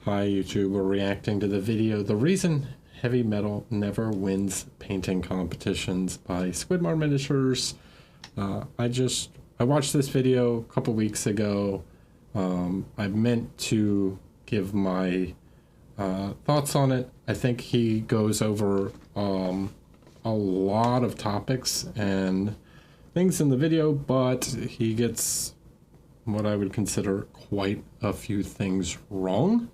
Hi YouTube, we're reacting to the video "The Reason Heavy Metal Never Wins Painting Competitions" by Squidmar Miniatures. I watched this video a couple weeks ago. I meant to give my thoughts on it. I think he goes over a lot of topics and things in the video, but he gets what I would consider quite a few things wrong.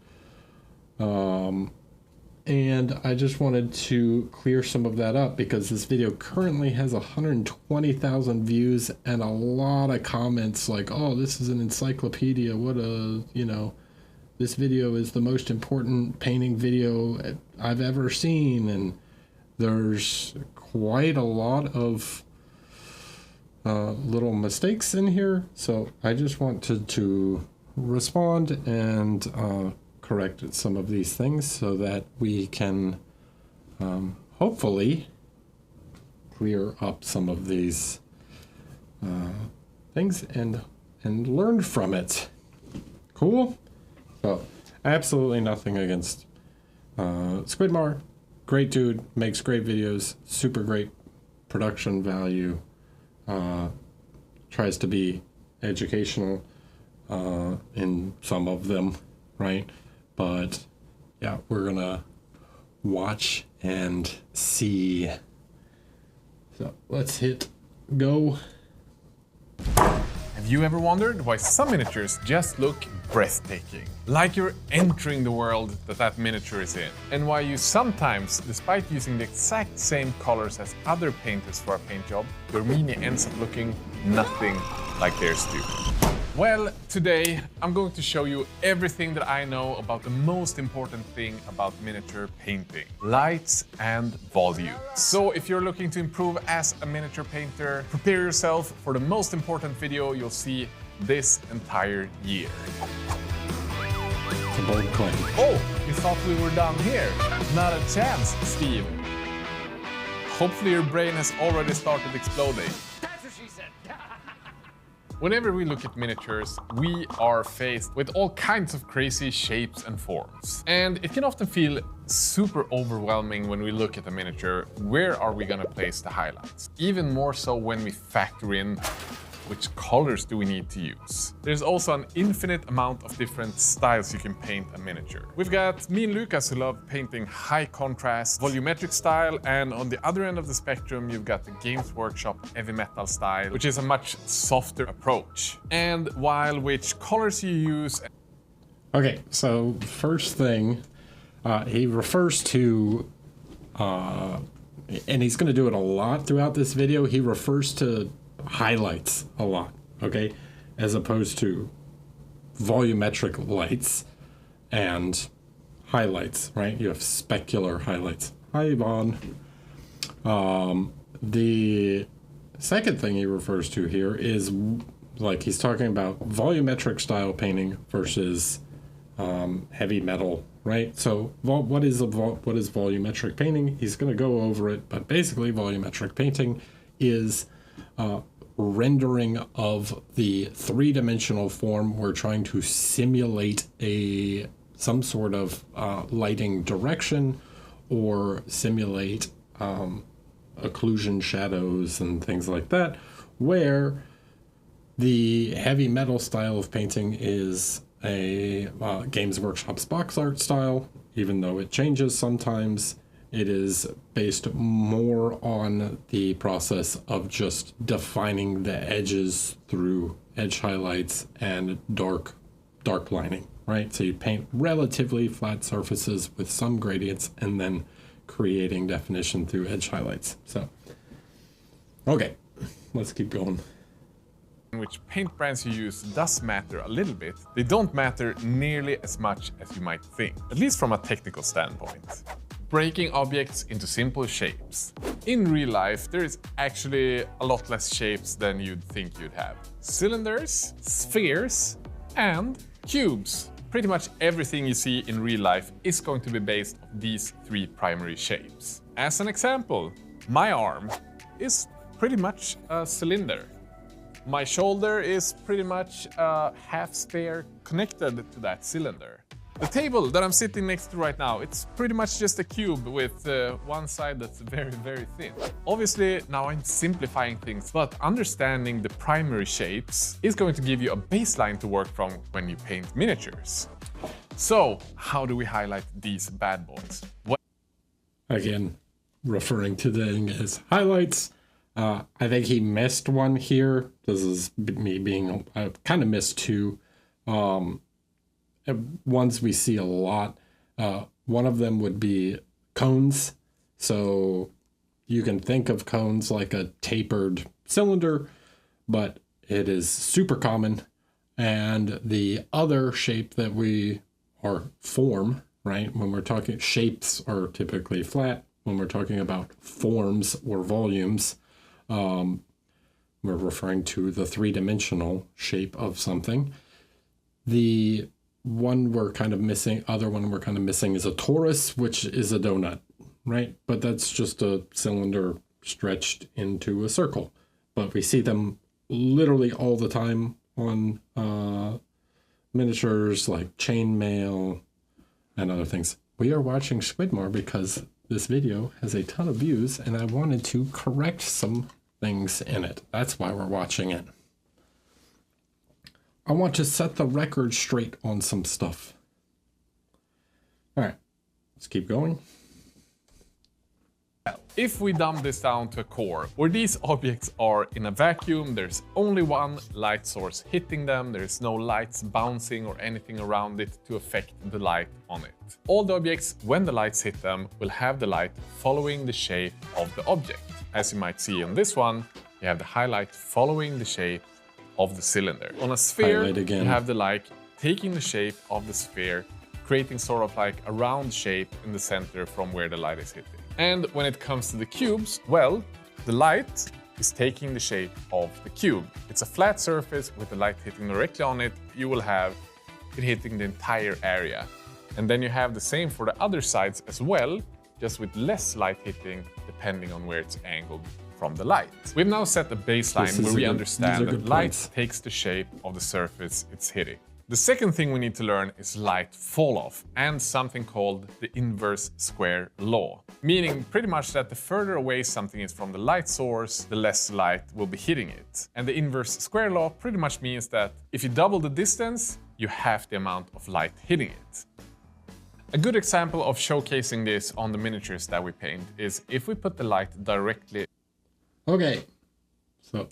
And I just wanted to clear some of that up because this video currently has 120,000 views and a lot of comments like, oh, this is an encyclopedia, this video is the most important painting video I've ever seen. And there's quite a lot of little mistakes in here, so I just wanted to respond and correct some of these things so that we can hopefully clear up some of these things and learn from it. Cool? So absolutely nothing against Squidmar. Great dude, makes great videos, super great production value, tries to be educational in some of them, right? But yeah, we're gonna watch and see. So let's hit go. Have you ever wondered why some miniatures just look breathtaking? Like you're entering the world that miniature is in. And why you sometimes, despite using the exact same colors as other painters for a paint job, your mini ends up looking nothing like theirs do. Well, today I'm going to show you everything that I know about the most important thing about miniature painting: lights and volume. So if you're looking to improve as a miniature painter, prepare yourself for the most important video you'll see this entire year. It's a bold claim. Oh, you thought we were done here? Not a chance, Steve. Hopefully your brain has already started exploding. That's what she said. Whenever we look at miniatures, we are faced with all kinds of crazy shapes and forms. And it can often feel super overwhelming when we look at a miniature. Where are we gonna place the highlights? Even more so when we factor in which colors do we need to use. There's also an infinite amount of different styles you can paint a miniature. We've got me and Lucas who love painting high contrast, volumetric style, and on the other end of the spectrum, you've got the Games Workshop heavy metal style, which is a much softer approach. And while which colors you use... Okay, so first thing, he refers to, and he's gonna do it a lot throughout this video, he refers to highlights a lot, okay, as opposed to volumetric lights and highlights, right? You have specular highlights. Hi, Yvonne. The second thing he refers to here is like he's talking about volumetric style painting versus heavy metal, right? So what is volumetric painting? He's going to go over it, but basically volumetric painting is rendering of the three-dimensional form. We're trying to simulate some sort of lighting direction or simulate occlusion shadows and things like that, where the heavy metal style of painting is a Games Workshop's box art style. Even though it changes sometimes, it is based more on the process of just defining the edges through edge highlights and dark lining, right? So you paint relatively flat surfaces with some gradients and then creating definition through edge highlights. So, okay, let's keep going. Which paint brands you use does matter a little bit. They don't matter nearly as much as you might think, at least from a technical standpoint. Breaking objects into simple shapes. In real life, there is actually a lot less shapes than you'd think you'd have. Cylinders, spheres, and cubes. Pretty much everything you see in real life is going to be based on these three primary shapes. As an example, my arm is pretty much a cylinder. My shoulder is pretty much a half sphere connected to that cylinder. The table that I'm sitting next to right now, it's pretty much just a cube with one side that's very, very thin. Obviously, now I'm simplifying things, but understanding the primary shapes is going to give you a baseline to work from when you paint miniatures. So, how do we highlight these bad boys? Again, referring to them as highlights. I think he missed one here. This is me being, I kind of missed two. Ones we see a lot. One of them would be cones. So you can think of cones like a tapered cylinder, but it is super common. And the other shape that or form, right? When we're talking shapes are typically flat. When we're talking about forms or volumes, we're referring to the three-dimensional shape of something. The one we're kind of missing, other one we're kind of missing is a torus, which is a donut, right? But that's just a cylinder stretched into a circle. But we see them literally all the time on miniatures like chainmail and other things. We are watching Squidmore because this video has a ton of views and I wanted to correct some things in it. That's why we're watching it. I want to set the record straight on some stuff. All right, let's keep going. If we dumb this down to a core, where these objects are in a vacuum, there's only one light source hitting them, there's no lights bouncing or anything around it to affect the light on it. All the objects, when the lights hit them, will have the light following the shape of the object. As you might see on this one, you have the highlight following the shape of the cylinder. On a sphere, you have the light taking the shape of the sphere, creating sort of like a round shape in the center from where the light is hitting. And when it comes to the cubes, well, the light is taking the shape of the cube. It's a flat surface with the light hitting directly on it. You will have it hitting the entire area. And then you have the same for the other sides as well, just with less light hitting depending on where it's angled from the light. We've now set a baseline where we understand that light takes the shape of the surface it's hitting. The second thing we need to learn is light fall-off and something called the inverse square law. Meaning pretty much that the further away something is from the light source, the less light will be hitting it. And the inverse square law pretty much means that if you double the distance, you halve the amount of light hitting it. A good example of showcasing this on the miniatures that we paint is if we put the light directly. Okay, so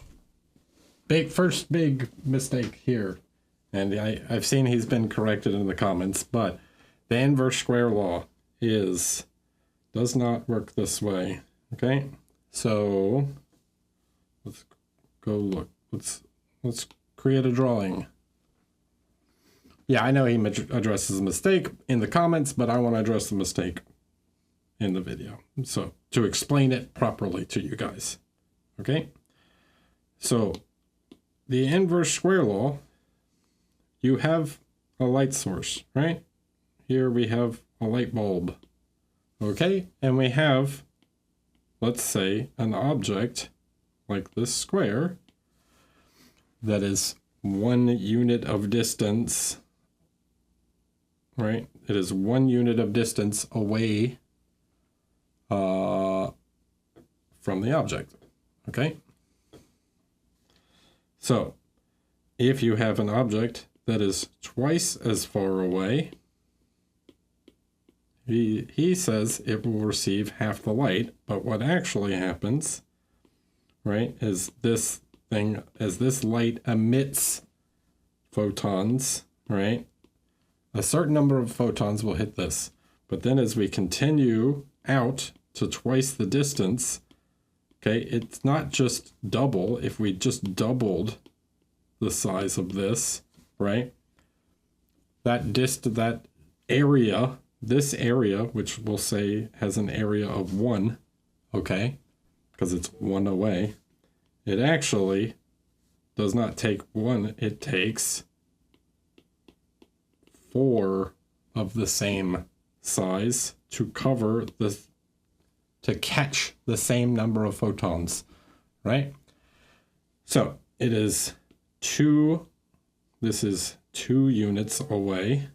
first big mistake here. And I've seen he's been corrected in the comments, but the inverse square law does not work this way. Okay, so let's go look. Let's create a drawing. Yeah, I know he addresses a mistake in the comments, but I want to address the mistake in the video. So to explain it properly to you guys. Okay, so the inverse square law. You have a light source, right? Here we have a light bulb, okay? And we have, let's say, an object like this square that is 1 unit of distance, right? It is 1 unit of distance away from the object, okay? So, if you have an object that is twice as far away, he says it will receive half the light, but what actually happens, right, is this thing, as this light emits photons, right, a certain number of photons will hit this, but then as we continue out to twice the distance, okay, it's not just double. If we just doubled the size of this, right? That area, this area, which we'll say has an area of 1, okay, because it's 1 away, it actually does not take 1, it takes 4 of the same size to cover to catch the same number of photons, right? So it is 2, this is 2 units away,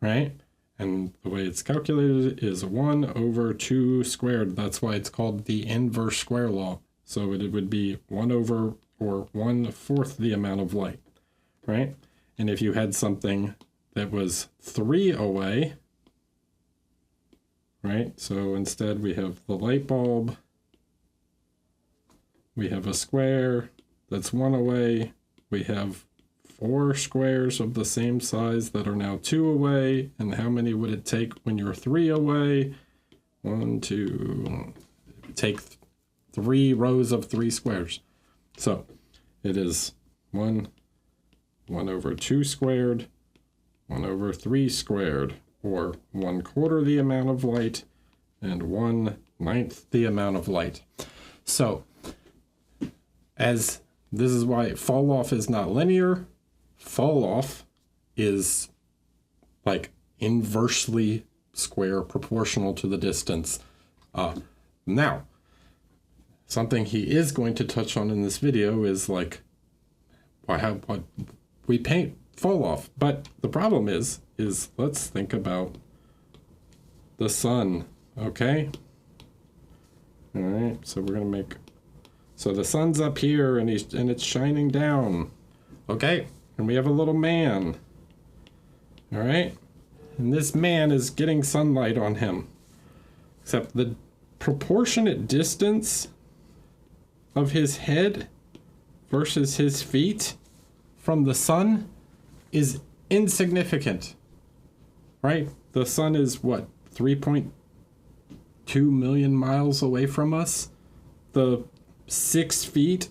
right? And the way it's calculated is 1 over 2 squared. That's why it's called the inverse square law. So it would be 1 over, or 1/4 the amount of light, right? And if you had something that was 3 away, right? So instead we have the light bulb, we have a square that's 1 away, we have 4 squares of the same size that are now 2 away. And how many would it take when you're 3 away? 1, 2, take 3 rows of 3 squares. So it is 1 over 2 squared, 1 over 3 squared, or 1/4 the amount of light, and 1/9 the amount of light. So as this is why fall off is not linear. Fall off is like inversely square proportional to the distance. Now, something he is going to touch on in this video is like what we paint fall off. But the problem is let's think about the sun, okay? All right, so we're gonna make, so the sun's up here and it's shining down, okay? And we have a little man, all right? And this man is getting sunlight on him, except the proportionate distance of his head versus his feet from the sun is insignificant, right? The sun is what, 3.2 million miles away from us? The 6 feet,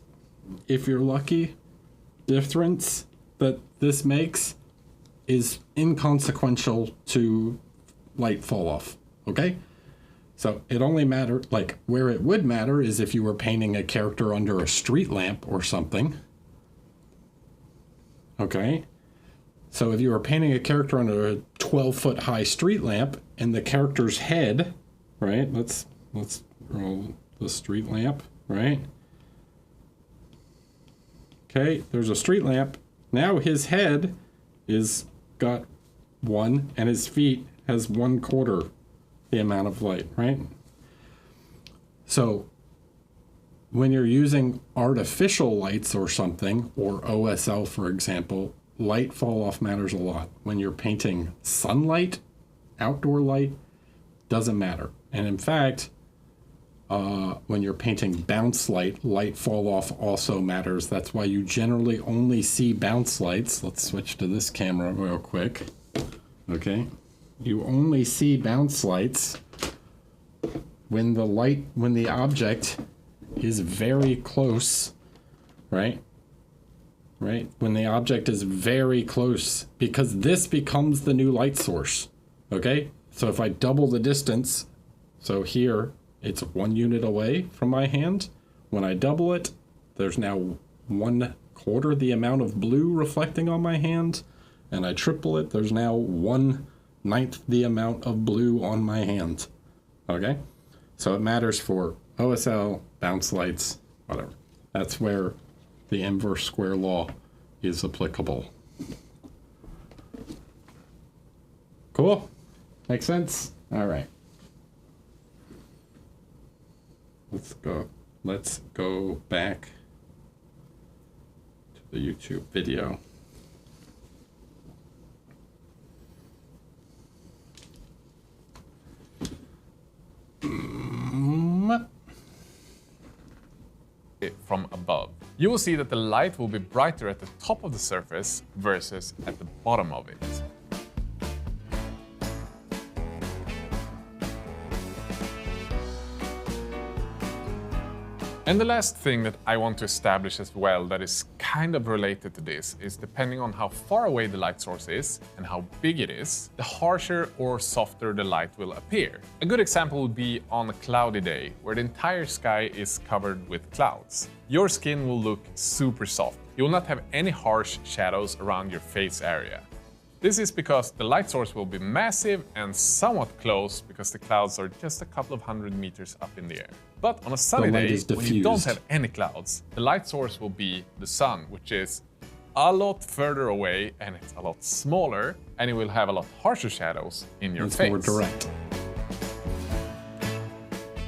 if you're lucky, difference that this makes is inconsequential to light fall off, okay? So it only matters, like where it would matter is if you were painting a character under a street lamp or something, okay? So if you were painting a character under a 12-foot high street lamp and the character's head, right? Let's roll the street lamp, right? Okay, there's a street lamp. Now his head is got 1 and his feet has 1/4 the amount of light, right? So when you're using artificial lights or something, or OSL for example, light fall off matters a lot. When you're painting sunlight, outdoor light, doesn't matter. And in fact, when you're painting bounce light, light fall off also matters. That's why you generally only see bounce lights. Let's switch to this camera real quick. Okay. You only see bounce lights when the object is very close, right? Right? When the object is very close, because this becomes the new light source. Okay? So if I double the distance, so here it's 1 unit away from my hand. When I double it, there's now 1/4 the amount of blue reflecting on my hand. And I triple it, there's now 1/9 the amount of blue on my hand. Okay? So it matters for OSL, bounce lights, whatever. That's where the inverse square law is applicable. Cool? Makes sense? All right. Let's go back to the YouTube video. From above. You will see that the light will be brighter at the top of the surface versus at the bottom of it. And the last thing that I want to establish as well that is kind of related to this is depending on how far away the light source is and how big it is, the harsher or softer the light will appear. A good example would be on a cloudy day where the entire sky is covered with clouds. Your skin will look super soft. You will not have any harsh shadows around your face area. This is because the light source will be massive and somewhat close because the clouds are just a couple of 100 meters up in the air. But on a sunny day, when you don't have any clouds, the light source will be the sun, which is a lot further away and it's a lot smaller, and it will have a lot harsher shadows in your face. It's more direct.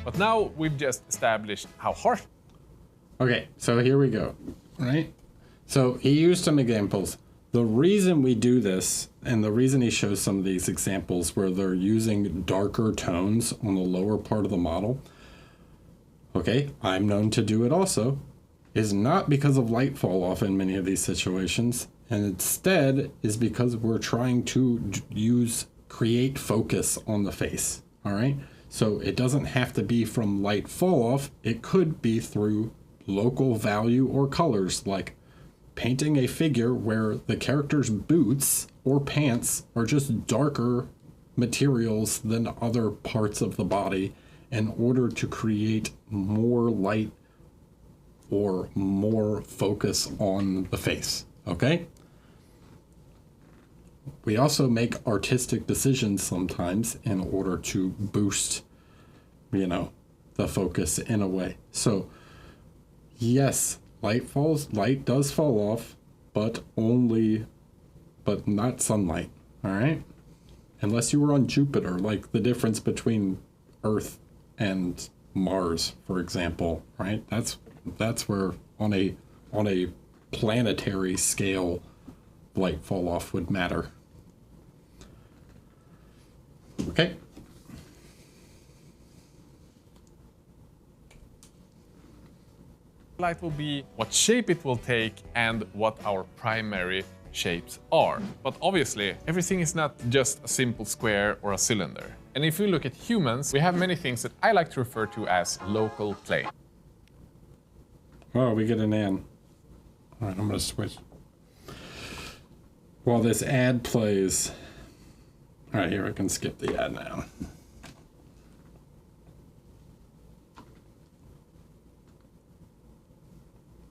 But now we've just established how harsh. Okay, so here we go, right? So he used some examples. The reason we do this, and the reason he shows some of these examples where they're using darker tones on the lower part of the model, okay, I'm known to do it also, is not because of light fall off in many of these situations, and instead is because we're trying to create focus on the face, all right? So it doesn't have to be from light fall off, it could be through local value or colors, like painting a figure where the character's boots or pants are just darker materials than other parts of the body in order to create more light or more focus on the face, okay? We also make artistic decisions sometimes in order to boost, the focus in a way. So, yes, light does fall off, but not sunlight, all right? Unless you were on Jupiter, like the difference between Earth and Mars, for example, right? That's where on a planetary scale, light fall off would matter. Okay. Light will be what shape it will take and what our primary shapes are. But obviously, everything is not just a simple square or a cylinder. And if we look at humans, we have many things that I like to refer to as local plane. Oh, we get an and. All right, I'm going to switch. While this ad plays. All right, here I can skip the ad now.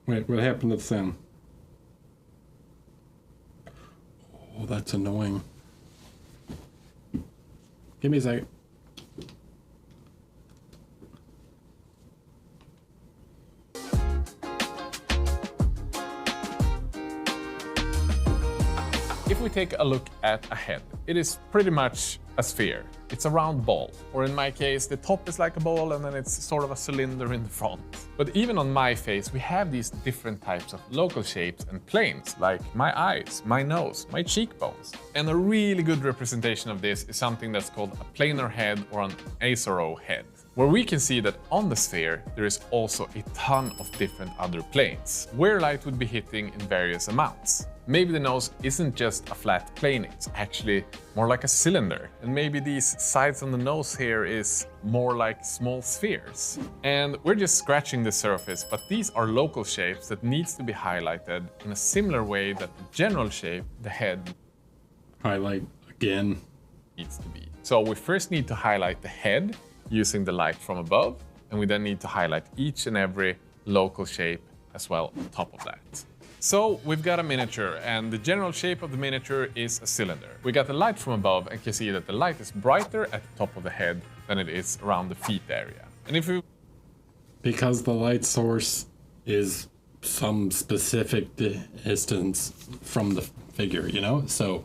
Wait, what happened to the sound? Oh, that's annoying. Give me a second. If we take a look at a head, it is pretty much a sphere. It's a round ball, or in my case, the top is like a ball and then it's sort of a cylinder in the front. But even on my face, we have these different types of local shapes and planes, like my eyes, my nose, my cheekbones. And a really good representation of this is something that's called a planar head or an Azaro head, where we can see that on the sphere, there is also a ton of different other planes, where light would be hitting in various amounts. Maybe the nose isn't just a flat plane, it's actually more like a cylinder. And maybe these sides on the nose here is more like small spheres. And we're just scratching the surface, but these are local shapes that needs to be highlighted in a similar way that the general shape, the head, Highlight again. needs to be. So we first need to highlight the head using the light from above, and we then need to highlight each and every local shape as well on top of that. So we've got a miniature, and the general shape of the miniature is a cylinder. We got the light from above and can see that the light is brighter at the top of the head than it is around the feet area. And if we... Because the light source is some specific distance from the figure, So,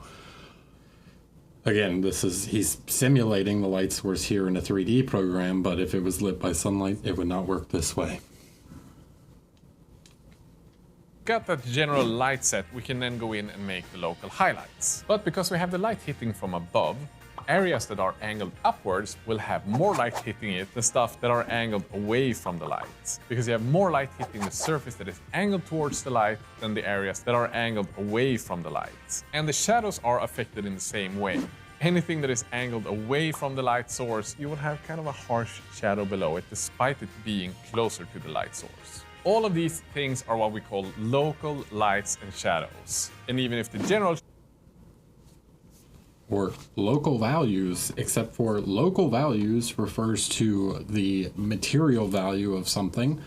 again, he's simulating the light source here in a 3D program, but if it was lit by sunlight, it would not work this way. got that general light set, we can then go in and make the local highlights. But because we have the light hitting from above, areas that are angled upwards will have more light hitting it than stuff that are angled away from the light. Because you have more light hitting the surface that is angled towards the light than the areas that are angled away from the light. And the shadows are affected in the same way. Anything that is angled away from the light source, you will have kind of a harsh shadow below it, despite it being closer to the light source. All of these things are what we call local lights and shadows. And even if the general or local values, except for local values refers to the material value of something.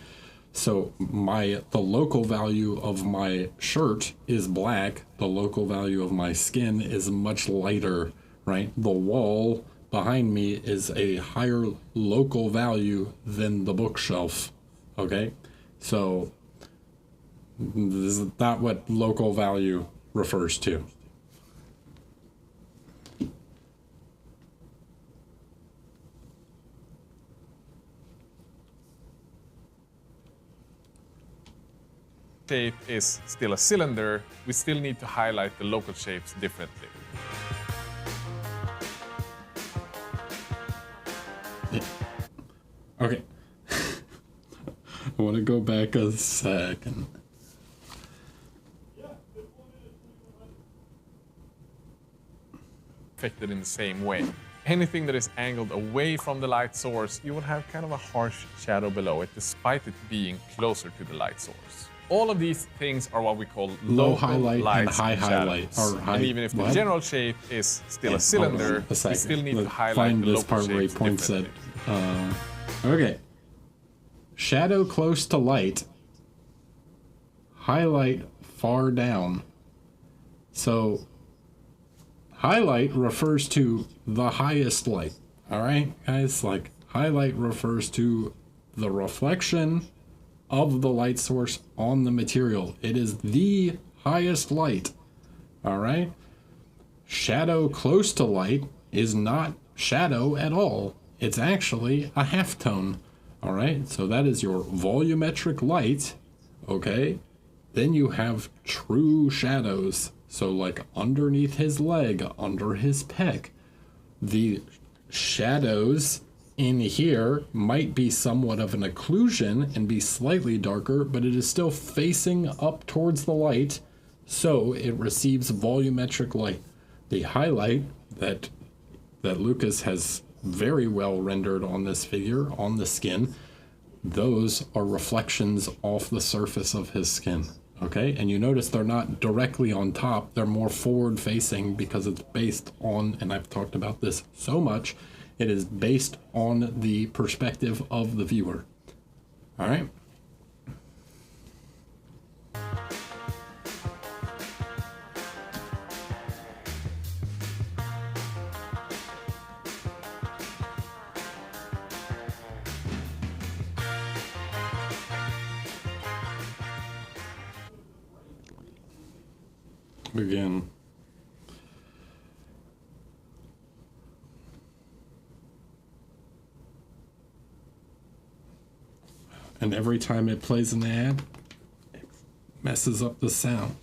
So the local value of my shirt is black. The local value of my skin is much lighter, right? The wall behind me is a higher local value than the bookshelf, okay? So This is not what local value refers to. Shape is still a cylinder, we still need to highlight the local shapes differently. Okay. I want to go back a second. Affected in the same way. Anything that is angled away from the light source, you will have kind of a harsh shadow below it, despite it being closer to the light source. All of these things are what we call Low local highlight and lights high highlight. shadows. Or high, and even if the what? general shape is still Yeah, a cylinder, hold on a second. we still need to Let's highlight find the this local part where he shapes points at. differently. Okay. Shadow close to light. Highlight far down. So, highlight refers to the highest light. All right, guys? Like, highlight refers to the reflection of the light source on the material. It is the highest light. All right? Shadow close to light is not shadow at all. It's actually a halftone. All right? So that is your volumetric light. Okay? Then you have true shadows. So like underneath his leg, under his pec, the shadows in here might be somewhat of an occlusion and be slightly darker, but it is still facing up towards the light, so it receives volumetric light. The highlight that Lucas has very well rendered on this figure, on the skin, those are reflections off the surface of his skin. Okay, and you notice they're not directly on top, they're more forward facing because it's based on, and I've talked about this so much, it is based on the perspective of the viewer. All right. Again. And every time it plays an ad, it messes up the sound.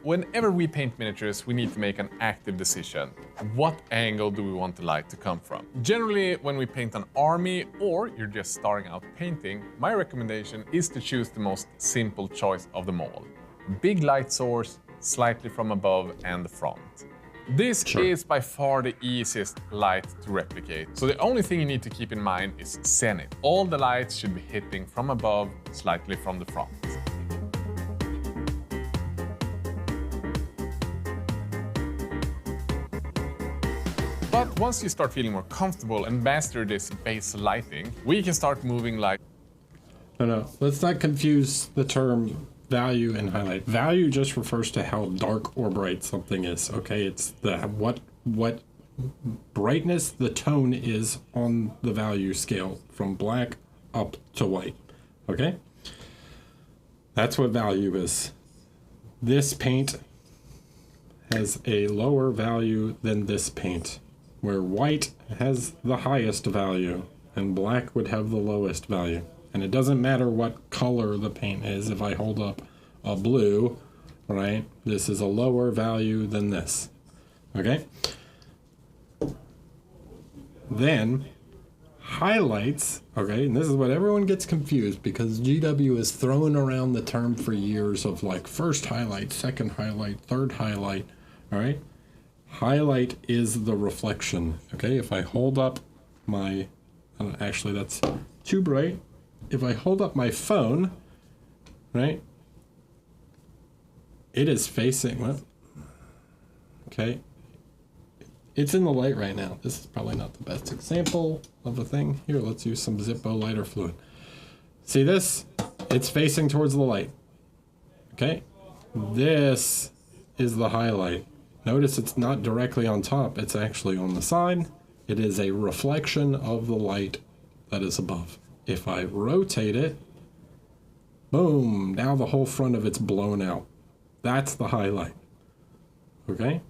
Whenever we paint miniatures, we need to make an active decision. What angle do we want the light to come from? Generally, when we paint an army or you're just starting out painting, my recommendation is to choose the most simple choice of them all. Big light source, slightly from above and the front. This is by far the easiest light to replicate. So the only thing you need to keep in mind is zenith. All the lights should be hitting from above, slightly from the front. But once you start feeling more comfortable and master this base lighting, we can start moving like... No, let's not confuse the term value and highlight. Value just refers to how dark or bright something is. Okay, it's the what brightness the tone is on the value scale from black up to white. Okay, that's what value is. This paint has a lower value than this paint, where white has the highest value and black would have the lowest value. And it doesn't matter what color the paint is. If I hold up a blue, right, this is a lower value than this. Okay? Then, highlights, okay, and this is what everyone gets confused because GW has thrown around the term for years of like first highlight, second highlight, third highlight, all right? Highlight is the reflection, okay? If I hold up my, actually that's too bright. If I hold up my phone, right, it is facing, well, okay, it's in the light right now. This is probably not the best example of a thing. Here, let's use some Zippo lighter fluid. See this? It's facing towards the light, okay? This is the highlight. Notice it's not directly on top, it's actually on the side. It is a reflection of the light that is above. If I rotate it, Boom, now the whole front of it's blown out. That's the highlight. Okay?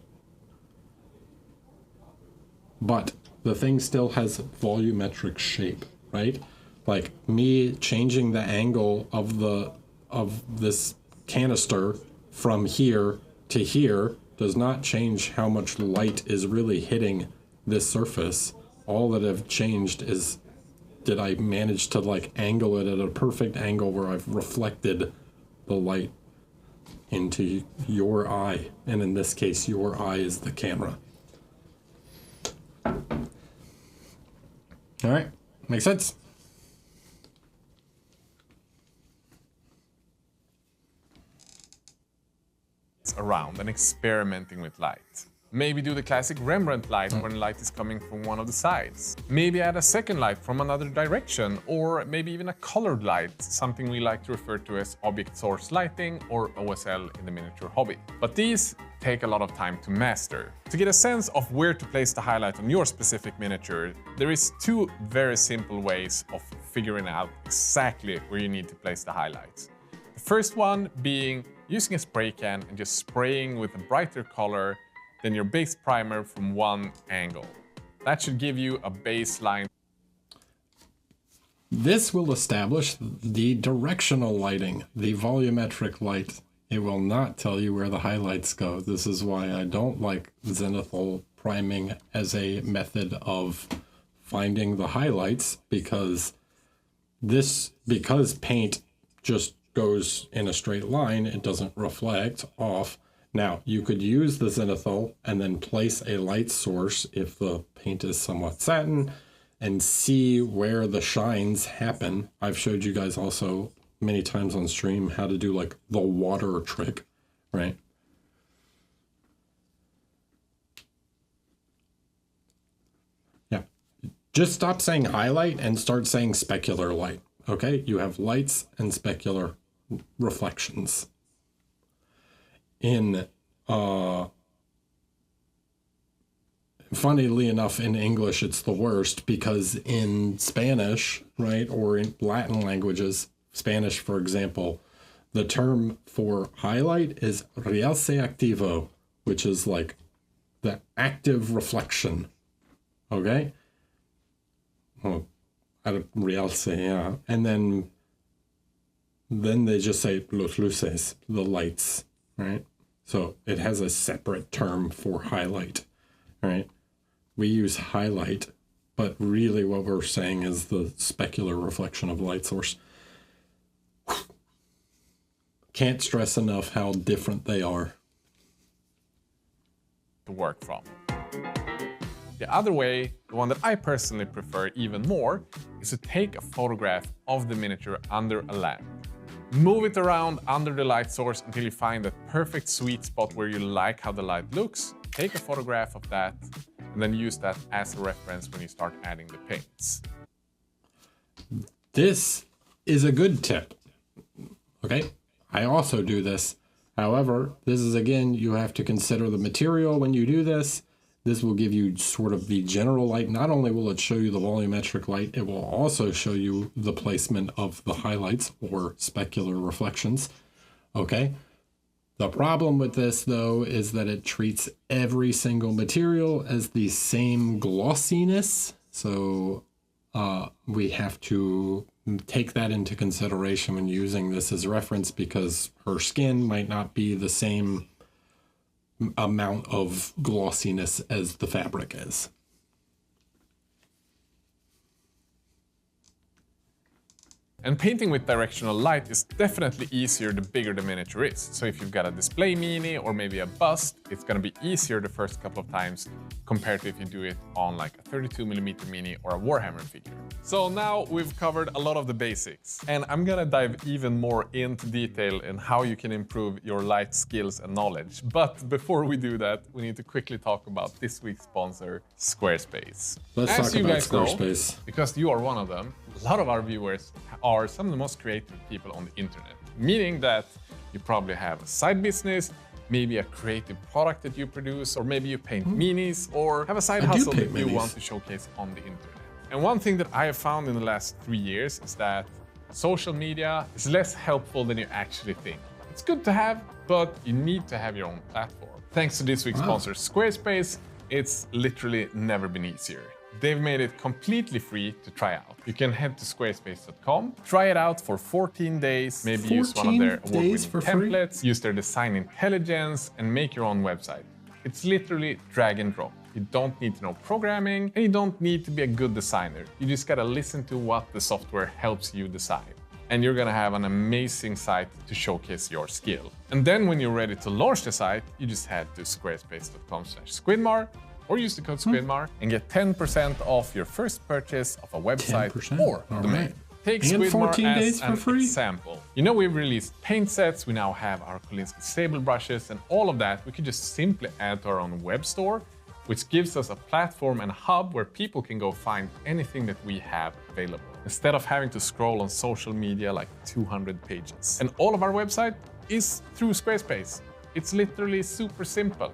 But the thing still has volumetric shape, right? Like me changing the angle of this canister from here to here does not change how much light is really hitting this surface. All that have changed is, did I manage to like angle it at a perfect angle where I've reflected the light into your eye, and in this case your eye is the camera. All right, makes sense. Around and experimenting with light. Maybe do the classic Rembrandt light when light is coming from one of the sides. Maybe add a second light from another direction, or maybe even a colored light, something we like to refer to as object source lighting or OSL in the miniature hobby. But these take a lot of time to master. To get a sense of where to place the highlight on your specific miniature, there is two very simple ways of figuring out exactly where you need to place the highlights. The first one being using a spray can and just spraying with a brighter color than your base primer from one angle. That should give you a baseline. This will establish the directional lighting, the volumetric light. It will not tell you where the highlights go. This is why I don't like zenithal priming as a method of finding the highlights, because paint just goes in a straight line, it doesn't reflect off. Now, you could use the zenithal and then place a light source if the paint is somewhat satin and see where the shines happen. I've showed you guys also many times on stream how to do like the water trick, right? Yeah. Just stop saying highlight and start saying specular light, okay? You have lights and specular reflections. Funnily enough, in English it's the worst, because in Spanish, right, or in Latin languages, Spanish for example, the term for highlight is realce activo, which is like the active reflection, okay? Well, realce, yeah. And then they just say los luces, the lights, right? So it has a separate term for highlight, right? We use highlight, but really what we're saying is the specular reflection of light source. Can't stress enough how different they are. To work from. The other way, the one that I personally prefer even more, is to take a photograph of the miniature under a lamp. Move it around under the light source until you find that perfect sweet spot where you like how the light looks. Take a photograph of that and then use that as a reference when you start adding the paints. This is a good tip, okay? I also do this. However, this is, again, you have to consider the material when you do this. This will give you sort of the general light. Not only will it show you the volumetric light, it will also show you the placement of the highlights or specular reflections, okay? The problem with this, though, is that it treats every single material as the same glossiness. So we have to take that into consideration when using this as reference, because her skin might not be the same amount of glossiness as the fabric is. And painting with directional light is definitely easier the bigger the miniature is. So if you've got a display mini or maybe a bust, it's gonna be easier the first couple of times compared to if you do it on like a 32mm mini or a Warhammer figure. So now we've covered a lot of the basics, and I'm gonna dive even more into detail in how you can improve your light skills and knowledge. But before we do that, we need to quickly talk about this week's sponsor, Squarespace. Let's talk about Squarespace. Because you are one of them, a lot of our viewers are some of the most creative people on the internet, meaning that you probably have a side business, maybe a creative product that you produce, or maybe you paint minis, or have a side hustle that you want to showcase on the internet. And one thing that I have found in the last 3 years is that Social media is less helpful than you actually think. It's good to have, but you need to have your own platform. Thanks to this week's sponsor, Squarespace, it's literally never been easier. They've made it completely free to try out. You can head to squarespace.com, try it out for 14 days, maybe use one of their award-winning templates, use their design intelligence, and make your own website. It's literally drag and drop. You don't need to know programming, and you don't need to be a good designer. You just gotta listen to what the software helps you decide. And you're gonna have an amazing site to showcase your skill. And then when you're ready to launch the site, you just head to squarespace.com/squidmar or use the code SQUIDMAR and get 10% off your first purchase of a website 10%? or domain. Right. Take And SQUIDMAR 14 as days for an free? example. You know, we've released paint sets, we now have our Kolinsky Sable brushes, and all of that we could just simply add to our own web store, which gives us a platform and a hub where people can go find anything that we have available, instead of having to scroll on social media like 200 pages. And all of our website is through Squarespace. It's literally super simple.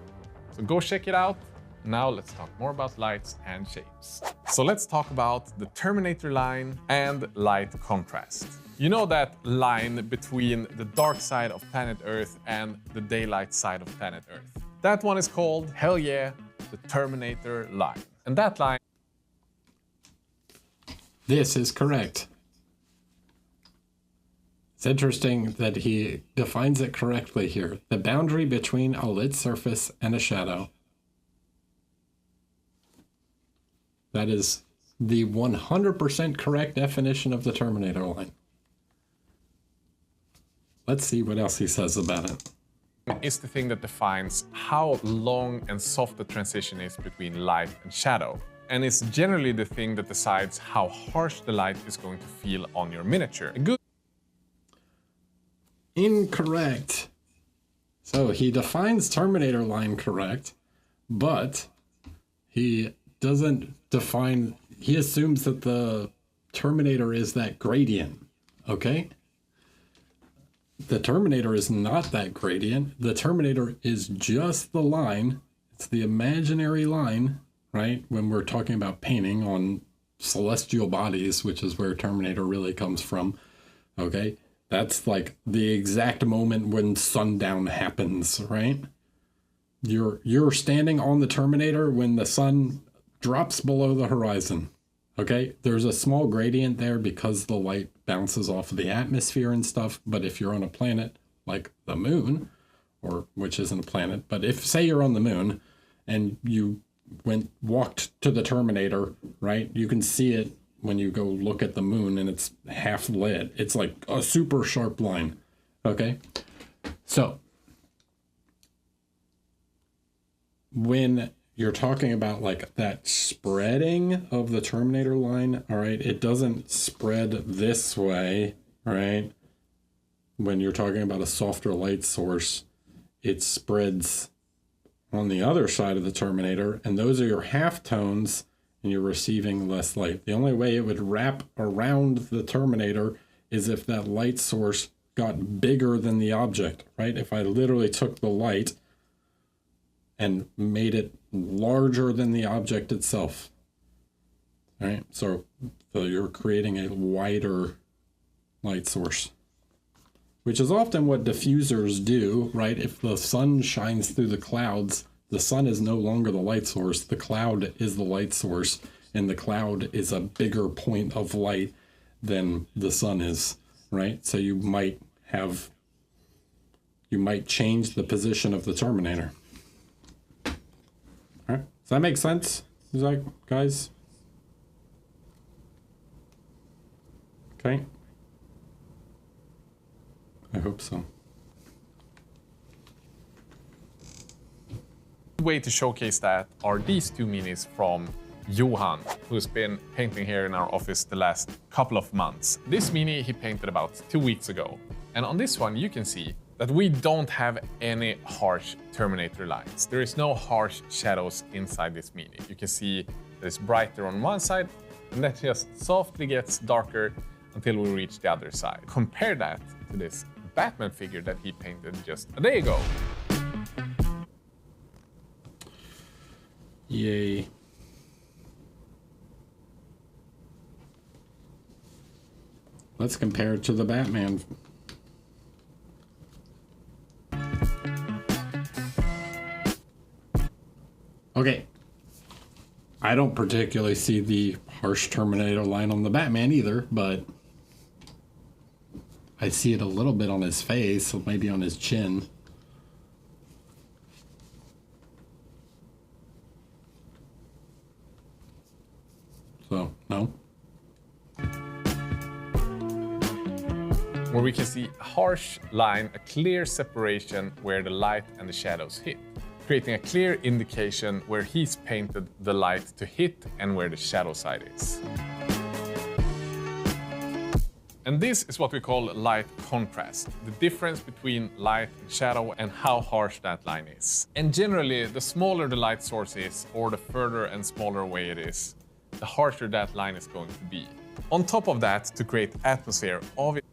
So go check it out. Now let's talk more about lights and shapes. So let's talk about the Terminator line and light contrast. You know that line between the dark side of planet Earth and the daylight side of planet Earth? That one is called, hell yeah, the Terminator line. And that line... This is correct. It's interesting that he defines it correctly here. The boundary between a lit surface and a shadow. That is the 100% correct definition of the Terminator line. Let's see what else he says about it. Is the thing that defines how long and soft the transition is between light and shadow. And it's generally the thing that decides how harsh the light is going to feel on your miniature. Incorrect. So he defines Terminator line correct, but he doesn't define, he assumes that the Terminator is that gradient, okay? The Terminator is not that gradient. The Terminator is just the line. It's the imaginary line, right? When we're talking about painting on celestial bodies, which is where Terminator really comes from, okay? That's like the exact moment when sundown happens, right? You're standing on the Terminator when the sun drops below the horizon, okay? There's a small gradient there because the light bounces off of the atmosphere and stuff, but if you're on a planet like the moon, or which isn't a planet, but if, say you're on the moon and you walked to the Terminator, right? You can see it when you go look at the moon and it's half lit. It's like a super sharp line, okay? So when you're talking about like that spreading of the Terminator line, all right, it doesn't spread this way, right? When you're talking about a softer light source, it spreads on the other side of the Terminator, and those are your halftones, and you're receiving less light. The only way it would wrap around the Terminator is if that light source got bigger than the object, right? If I literally took the light and made it larger than the object itself, right? So you're creating a wider light source, which is often what diffusers do, right? If the sun shines through the clouds, the sun is no longer the light source. The cloud is the light source, and the cloud is a bigger point of light than the sun is, right? So you might change the position of the Terminator. All right, does that make sense? Is that, guys? Okay. I hope so. Way to showcase that are these two minis from Johan, who's been painting here in our office the last couple of months. This mini he painted about 2 weeks ago. And on this one you can see that we don't have any harsh Terminator lines. There is no harsh shadows inside this mini. You can see that it's brighter on one side and that just softly gets darker until we reach the other side. Compare that to this Batman figure that he painted just a day ago. let's compare it to the Batman. Okay. I don't particularly see the harsh Terminator line on the Batman either, but I see it a little bit on his face, or maybe on his chin. So, no. Where we can see a harsh line, a clear separation where the light and the shadows hit, creating a clear indication where he's painted the light to hit and where the shadow side is. And this is what we call light contrast, the difference between light and shadow and how harsh that line is. And generally, the smaller the light source is, or the further and smaller away it is, the harsher that line is going to be. On top of that, to create atmosphere, obviously.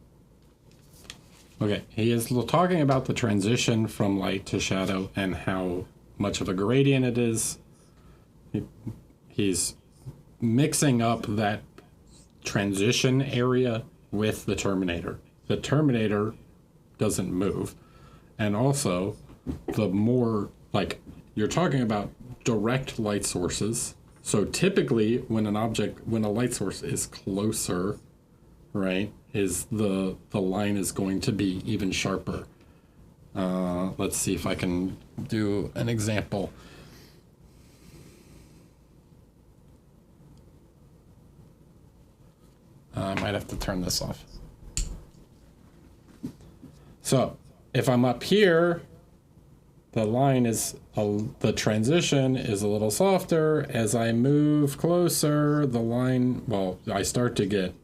Okay, he is talking about the transition from light to shadow and how much of a gradient it is. He's mixing up that transition area with the Terminator. The Terminator doesn't move. And also, the more, like, you're talking about direct light sources. So typically, when a light source is closer, right, is the line is going to be even sharper. Let's see if I can do an example. I might have to turn this off. So if I'm up here, the line is, the transition is a little softer. As I move closer, the line, well, I start to get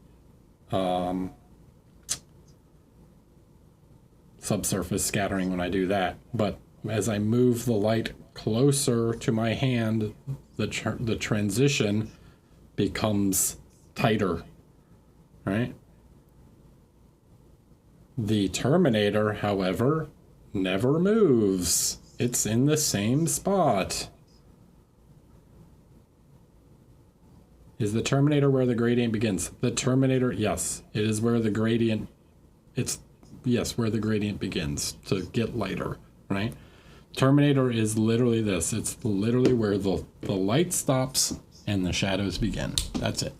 subsurface scattering when I do that. But as I move the light closer to my hand, the transition becomes tighter, right? The Terminator, however, never moves. It's in the same spot. Is the Terminator where the gradient begins? The Terminator, yes, it is where the gradient, where the gradient begins to get lighter, right? Terminator is literally this. It's literally where the light stops and the shadows begin. That's it.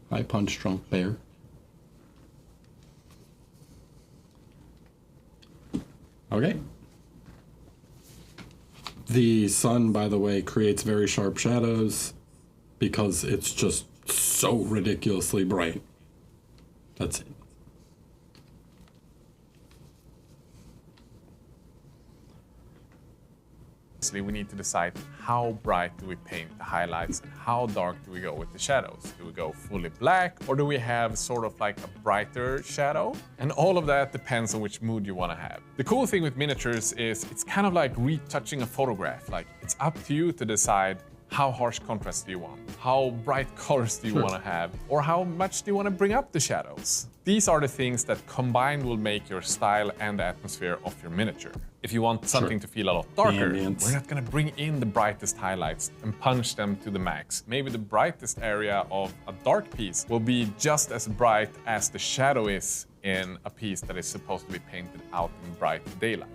I punch drunk bear. Okay. The sun, by the way, creates very sharp shadows because it's just so ridiculously bright. That's it. We need to decide how bright do we paint the highlights and how dark do we go with the shadows. Do we go fully black or do we have sort of like a brighter shadow? And all of that depends on which mood you want to have. The cool thing with miniatures is it's kind of like retouching a photograph. Like it's up to you to decide how harsh contrast do you want, how bright colors do you want to have, or how much do you want to bring up the shadows. These are the things that combined will make your style and the atmosphere of your miniature. If you want something to feel a lot darker, we're not going to bring in the brightest highlights and punch them to the max. Maybe the brightest area of a dark piece will be just as bright as the shadow is in a piece that is supposed to be painted out in bright daylight.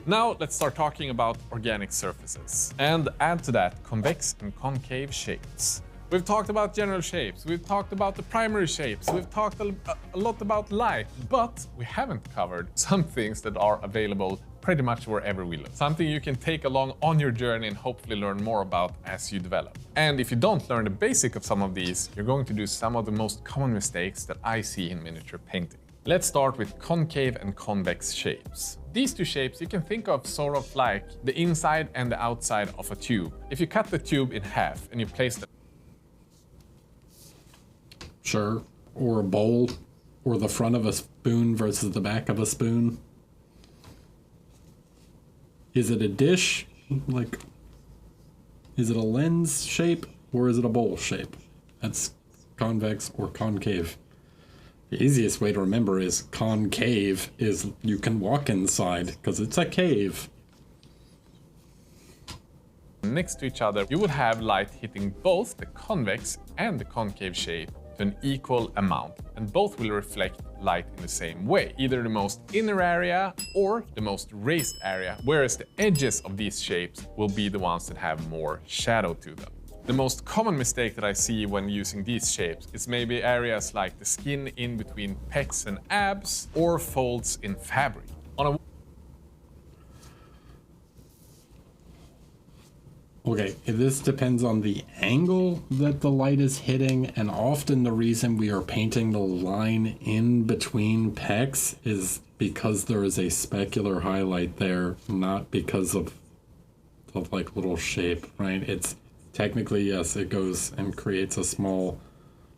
Now let's start talking about organic surfaces and add to that convex and concave shapes. We've talked about general shapes, we've talked about the primary shapes, we've talked a lot about light, but we haven't covered some things that are available pretty much wherever we look. Something you can take along on your journey and hopefully learn more about as you develop. And if you don't learn the basic of some of these, you're going to do some of the most common mistakes that I see in miniature painting. Let's start with concave and convex shapes. These two shapes you can think of sort of like the inside and the outside of a tube. If you cut the tube in half and you place them. Sure. Or a bowl, or the front of a spoon versus the back of a spoon. Is it a dish? Like, is it a lens shape or is it a bowl shape? That's convex or concave. The easiest way to remember is concave is you can walk inside because it's a cave. Next to each other, you will have light hitting both the convex and the concave shape to an equal amount, and both will reflect light in the same way, either the most inner area or the most raised area, whereas the edges of these shapes will be the ones that have more shadow to them. The most common mistake that I see when using these shapes is maybe areas like the skin in between pecs and abs or folds in fabric. Okay, this depends on the angle that the light is hitting, and often the reason we are painting the line in between pecs is because there is a specular highlight there, not because of the like little shape, right? It's technically, yes, it goes and creates a small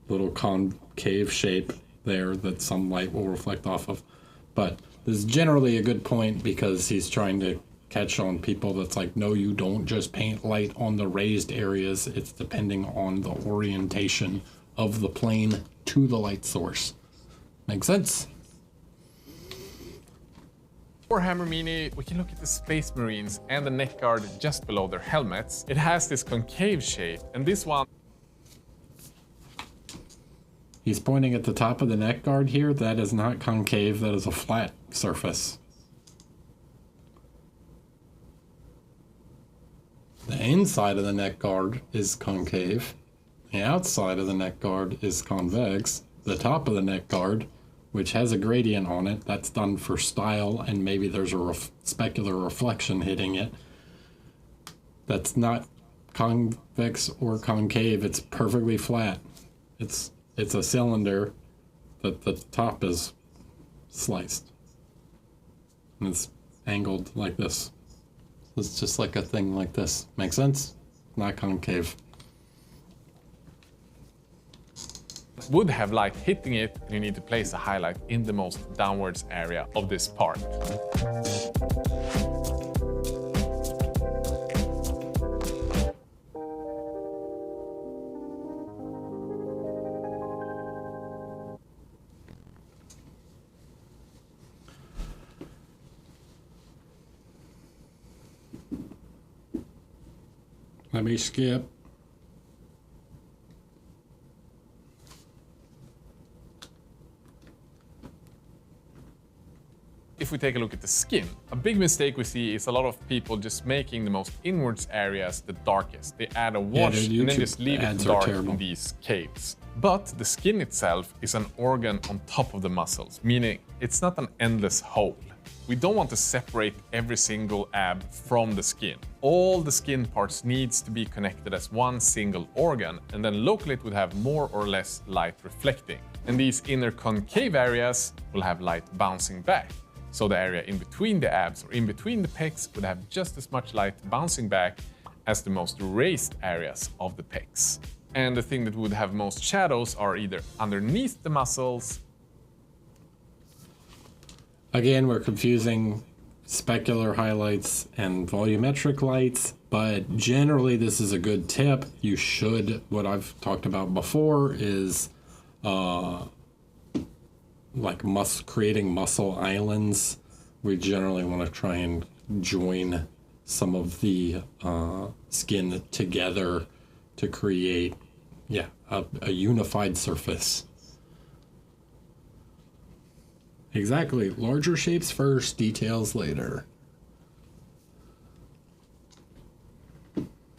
little concave shape there that some light will reflect off of. But this is generally a good point because he's trying to catch on people that's like, no, you don't just paint light on the raised areas. It's depending on the orientation of the plane to the light source. Make sense? For Hammer Mini, we can look at the Space Marines and the neck guard just below their helmets. It has this concave shape, and this one... He's pointing at the top of the neck guard here. That is not concave, that is a flat surface. The inside of the neck guard is concave. The outside of the neck guard is convex. The top of the neck guard, which has a gradient on it, that's done for style, and maybe there's a specular reflection hitting it. That's not convex or concave, it's perfectly flat. It's a cylinder that the top is sliced. And it's angled like this. It's just like a thing like this. Make sense? Not concave. Would have light hitting it, and you need to place a highlight in the most downwards area of this part. Let me skip. If we take a look at the skin, a big mistake we see is a lot of people just making the most inwards areas the darkest. They add a wash and then just leave it dark in these caves. But the skin itself is an organ on top of the muscles, meaning it's not an endless hole. We don't want to separate every single ab from the skin. All the skin parts needs to be connected as one single organ, and then locally it would have more or less light reflecting. And these inner concave areas will have light bouncing back. So the area in between the abs or in between the pecs would have just as much light bouncing back as the most raised areas of the pecs. And the thing that would have most shadows are either underneath the muscles. Again, we're confusing specular highlights and volumetric lights, but generally this is a good tip. You should, what I've talked about before is like creating muscle islands. We generally want to try and join some of the skin together to create, a unified surface. Exactly. Larger shapes first, details later.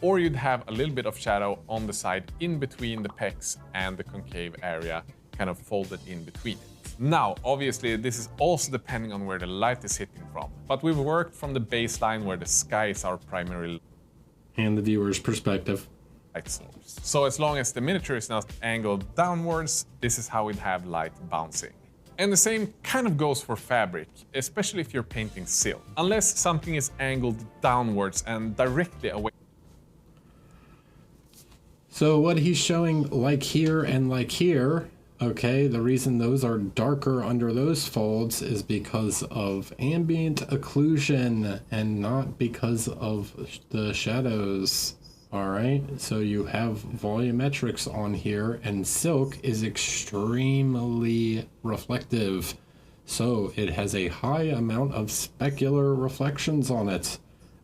Or you'd have a little bit of shadow on the side in between the pecs and the concave area, kind of folded in between it. Now, obviously, this is also depending on where the light is hitting from, but we've worked from the baseline where the sky is our primary and the viewer's perspective light source. So as long as the miniature is not angled downwards, this is how we'd have light bouncing. And the same kind of goes for fabric, especially if you're painting silk. Unless something is angled downwards and directly away. So what he's showing, like here and like here, Okay, the reason those are darker under those folds is because of ambient occlusion and not because of the shadows. All right, so you have volumetrics on here, and silk is extremely reflective. So it has a high amount of specular reflections on it,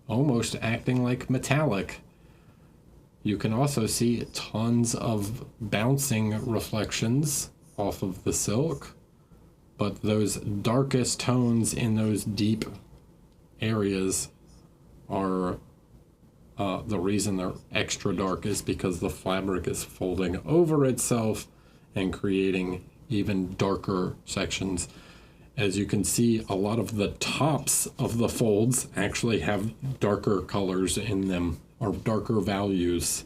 almost acting like metallic. You can also see tons of bouncing reflections off of the silk, but those darkest tones in those deep areas are the reason they're extra dark is because the fabric is folding over itself and creating even darker sections. As you can see, a lot of the tops of the folds actually have darker colors in them, or darker values.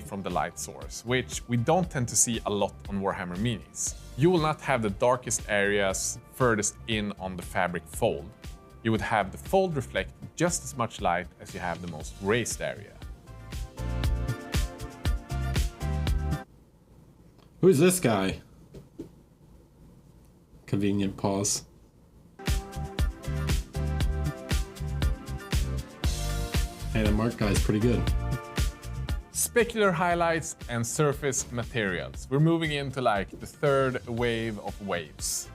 From the light source, which we don't tend to see a lot on Warhammer Minis. You will not have the darkest areas furthest in on the fabric fold. You would have the fold reflect just as much light as you have the most raised area. Who's this guy? Convenient pause. Hey, the Mark guy's pretty good. Specular highlights and surface materials. We're moving into like the third wave of waves.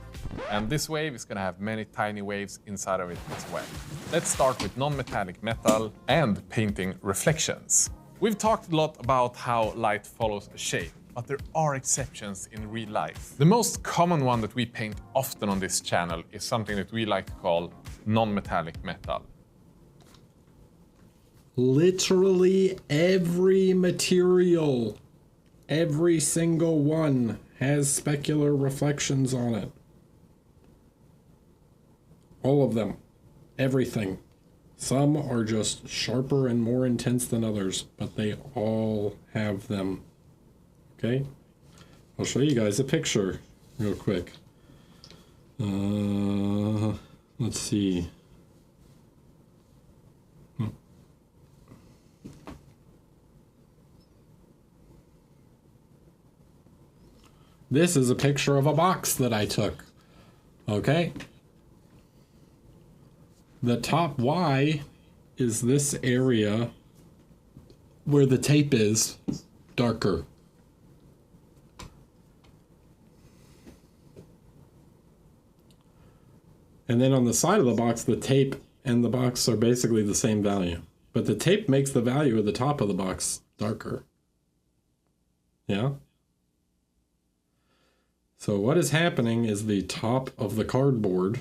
And this wave is going to have many tiny waves inside of it as well. Let's start with non-metallic metal and painting reflections. We've talked a lot about how light follows a shape, but there are exceptions in real life. The most common one that we paint often on this channel is something that we like to call non-metallic metal. Literally every material, every single one has specular reflections on it. All of them. Everything. Some are just sharper and more intense than others, but they all have them. Okay? I'll show you guys a picture real quick. Let's see. This is a picture of a box that I took. Okay? The top Y is this area where the tape is darker. And then on the side of the box, the tape and the box are basically the same value. But the tape makes the value of the top of the box darker. Yeah? So what is happening is the top of the cardboard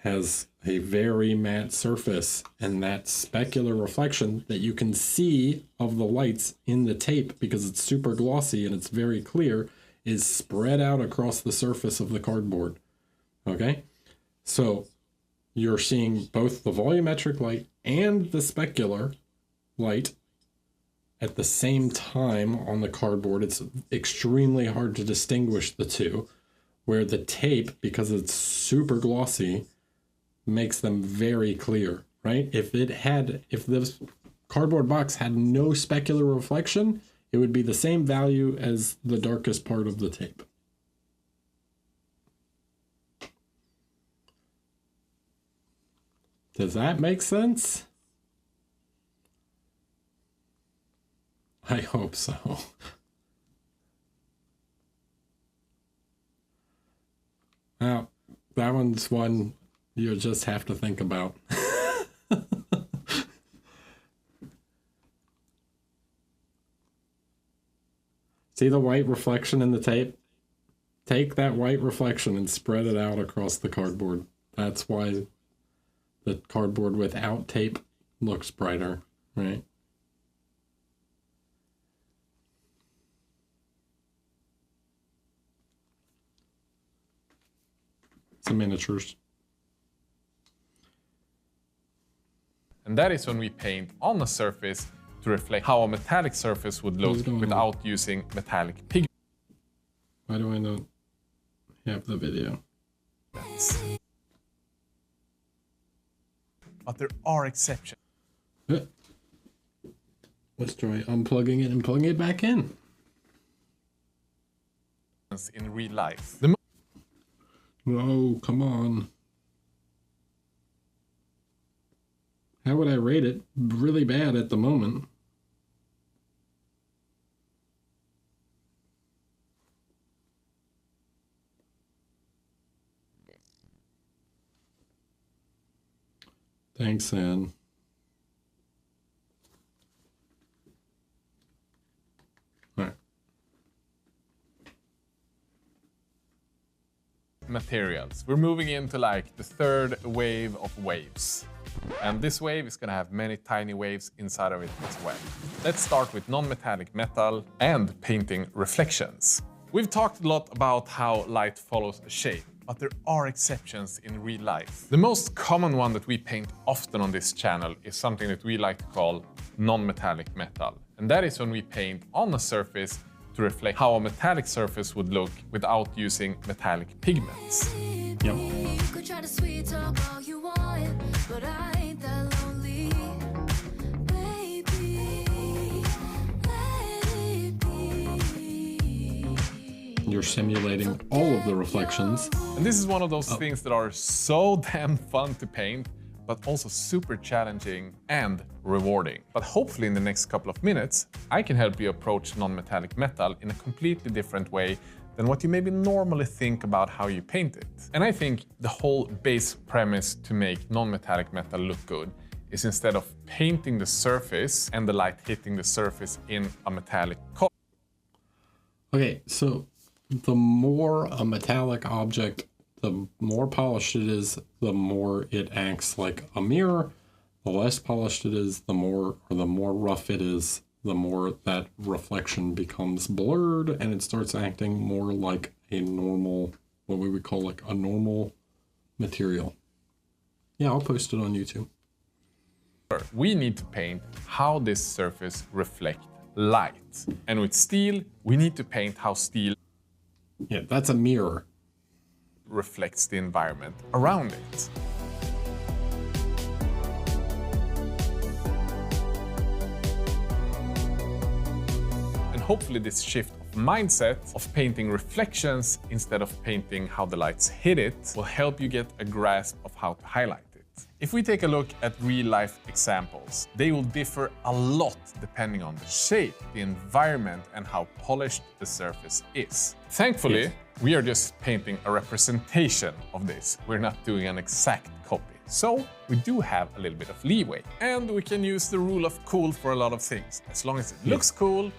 has a very matte surface, and that specular reflection that you can see of the lights in the tape, because it's super glossy and it's very clear, is spread out across the surface of the cardboard. Okay? So you're seeing both the volumetric light and the specular light at the same time on the cardboard. It's extremely hard to distinguish the two, where the tape, because it's super glossy, makes them very clear, right? If this cardboard box had no specular reflection, it would be the same value as the darkest part of the tape. Does that make sense? I hope so. Now, that one's one you just have to think about. See the white reflection in the tape? Take that white reflection and spread it out across the cardboard. That's why the cardboard without tape looks brighter, right? Some miniatures. And that is when we paint on a surface to reflect how a metallic surface would look without using metallic pigments. Why do I not have the video? But there are exceptions. Let's try unplugging it and plugging it back in. reflections in real life. Oh, come on. How would I rate it? Really bad at the moment. Thanks, Ann. All right. Materials. We're moving into like the third wave of waves. And this wave is going to have many tiny waves inside of it as well. Let's start with non-metallic metal and painting reflections. We've talked a lot about how light follows a shape, but there are exceptions in real life. The most common one that we paint often on this channel is something that we like to call non-metallic metal. And that is when we paint on a surface to reflect how a metallic surface would look without using metallic pigments. Yep. You're simulating all of the reflections. And this is one of those things that are so damn fun to paint, but also super challenging and rewarding. But hopefully in the next couple of minutes, I can help you approach non-metallic metal in a completely different way than what you maybe normally think about how you paint it. And I think the whole base premise to make non-metallic metal look good is instead of painting the surface and the light hitting the surface in a metallic color. Okay, so the more a metallic object, the more polished it is, the more it acts like a mirror. The less polished it is, the more rough it is, the more that reflection becomes blurred and it starts acting more like a normal, what we would call like a normal material. Yeah, I'll post it on YouTube. We need to paint how this surface reflects light. And with steel, we need to paint how steel Yeah, that's a mirror. reflects the environment around it. And hopefully this shift of mindset of painting reflections instead of painting how the lights hit it will help you get a grasp of how to highlight it. If we take a look at real-life examples, they will differ a lot depending on the shape, the environment, and how polished the surface is. Thankfully, Yes. we are just painting a representation of this. We're not doing an exact copy. So we do have a little bit of leeway. And we can use the rule of cool for a lot of things. As long as it looks cool,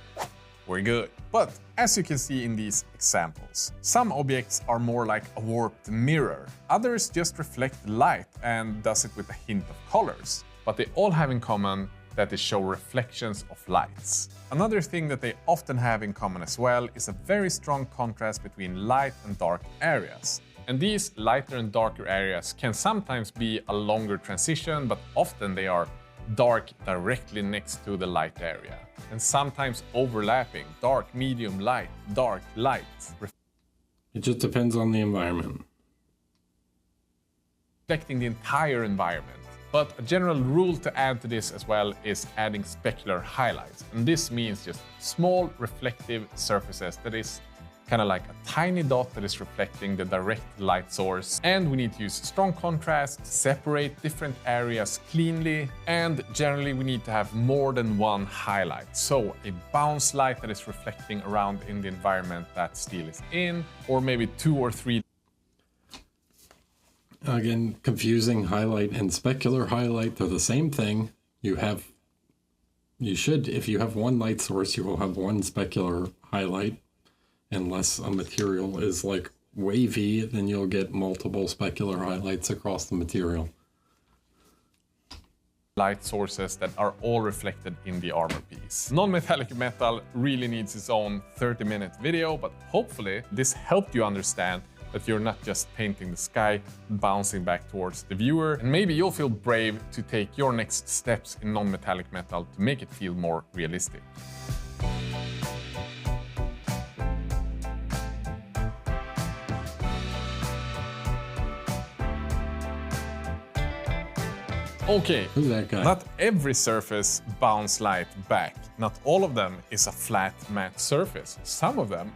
we're good. But as you can see in these examples, some objects are more like a warped mirror. Others just reflect light and does it with a hint of colors. But they all have in common that they show reflections of lights. Another thing that they often have in common as well is a very strong contrast between light and dark areas. And these lighter and darker areas can sometimes be a longer transition, but often they are dark directly next to the light area. And sometimes overlapping, dark, medium, light, dark, light. It just depends on the environment. Reflecting the entire environment. But a general rule to add to this as well is adding specular highlights. And this means just small reflective surfaces that is kind of like a tiny dot that is reflecting the direct light source. And we need to use strong contrast, separate different areas cleanly, and generally we need to have more than one highlight. So a bounce light that is reflecting around in the environment that steel is in, or maybe 2 or 3. Again, confusing highlight and specular highlight, they're the same thing. If you have one light source, you will have one specular highlight. Unless a material is like wavy, then you'll get multiple specular highlights across the material. Light sources that are all reflected in the armor piece. Non-metallic metal really needs its own 30-minute video, but hopefully this helped you understand that you're not just painting the sky, bouncing back towards the viewer, and maybe you'll feel brave to take your next steps in non-metallic metal to make it feel more realistic. Okay, Who's that guy? not every surface bounce light back. Not all of them is a flat matte surface. Some of them.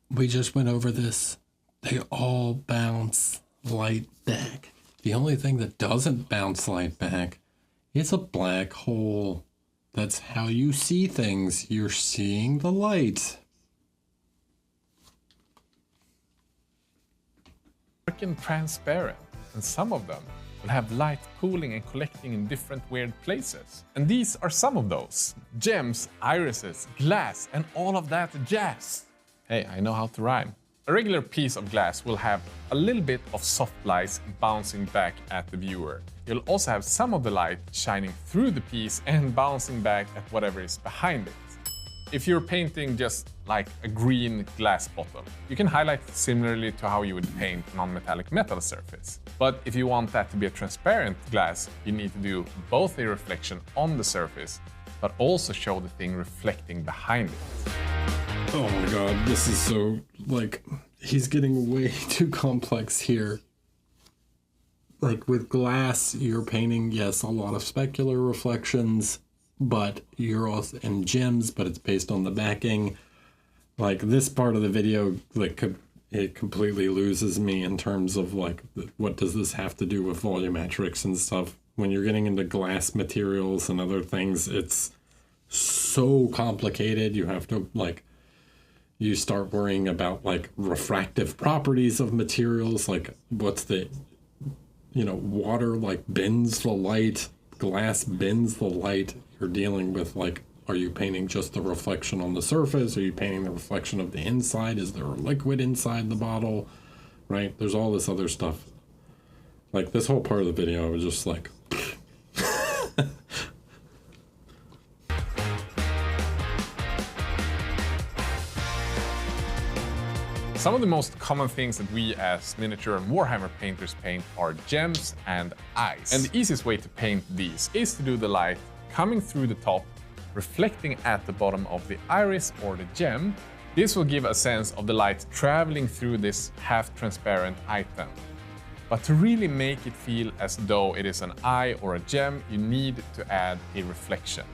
we just went over this. They all bounce light back. The only thing that doesn't bounce light back is a black hole. That's how you see things. You're seeing the light. Freaking transparent, and some of them will have light pooling and collecting in different weird places. And these are some of those. Gems, irises, glass, and all of that jazz. Hey, I know how to rhyme. A regular piece of glass will have a little bit of soft light bouncing back at the viewer. You'll also have some of the light shining through the piece and bouncing back at whatever is behind it. If you're painting just like a green glass bottle, you can highlight similarly to how you would paint a non-metallic metal surface. But if you want that to be a transparent glass, you need to do both a reflection on the surface, but also show the thing reflecting behind it. Oh my god, this is so, like, he's getting way too complex here. Like, with glass, you're painting, yes, a lot of specular reflections, but you're also in gems, but it's based on the backing. Like, this part of the video, like, it completely loses me in terms of, like, what does this have to do with volumetrics and stuff? When you're getting into glass materials and other things, it's so complicated. You have to, like, you start worrying about, like, refractive properties of materials, like, what's the, you know, water, like, bends the light, glass bends the light. You're dealing with, like, are you painting just the reflection on the surface? Are you painting the reflection of the inside? Is there a liquid inside the bottle? Right? There's all this other stuff. Like, this whole part of the video, I was just like... Some of the most common things that we as miniature and Warhammer painters paint are gems and eyes. And the easiest way to paint these is to do the light coming through the top, reflecting at the bottom of the iris or the gem. This will give a sense of the light traveling through this half-transparent item. But to really make it feel as though it is an eye or a gem, you need to add a reflection.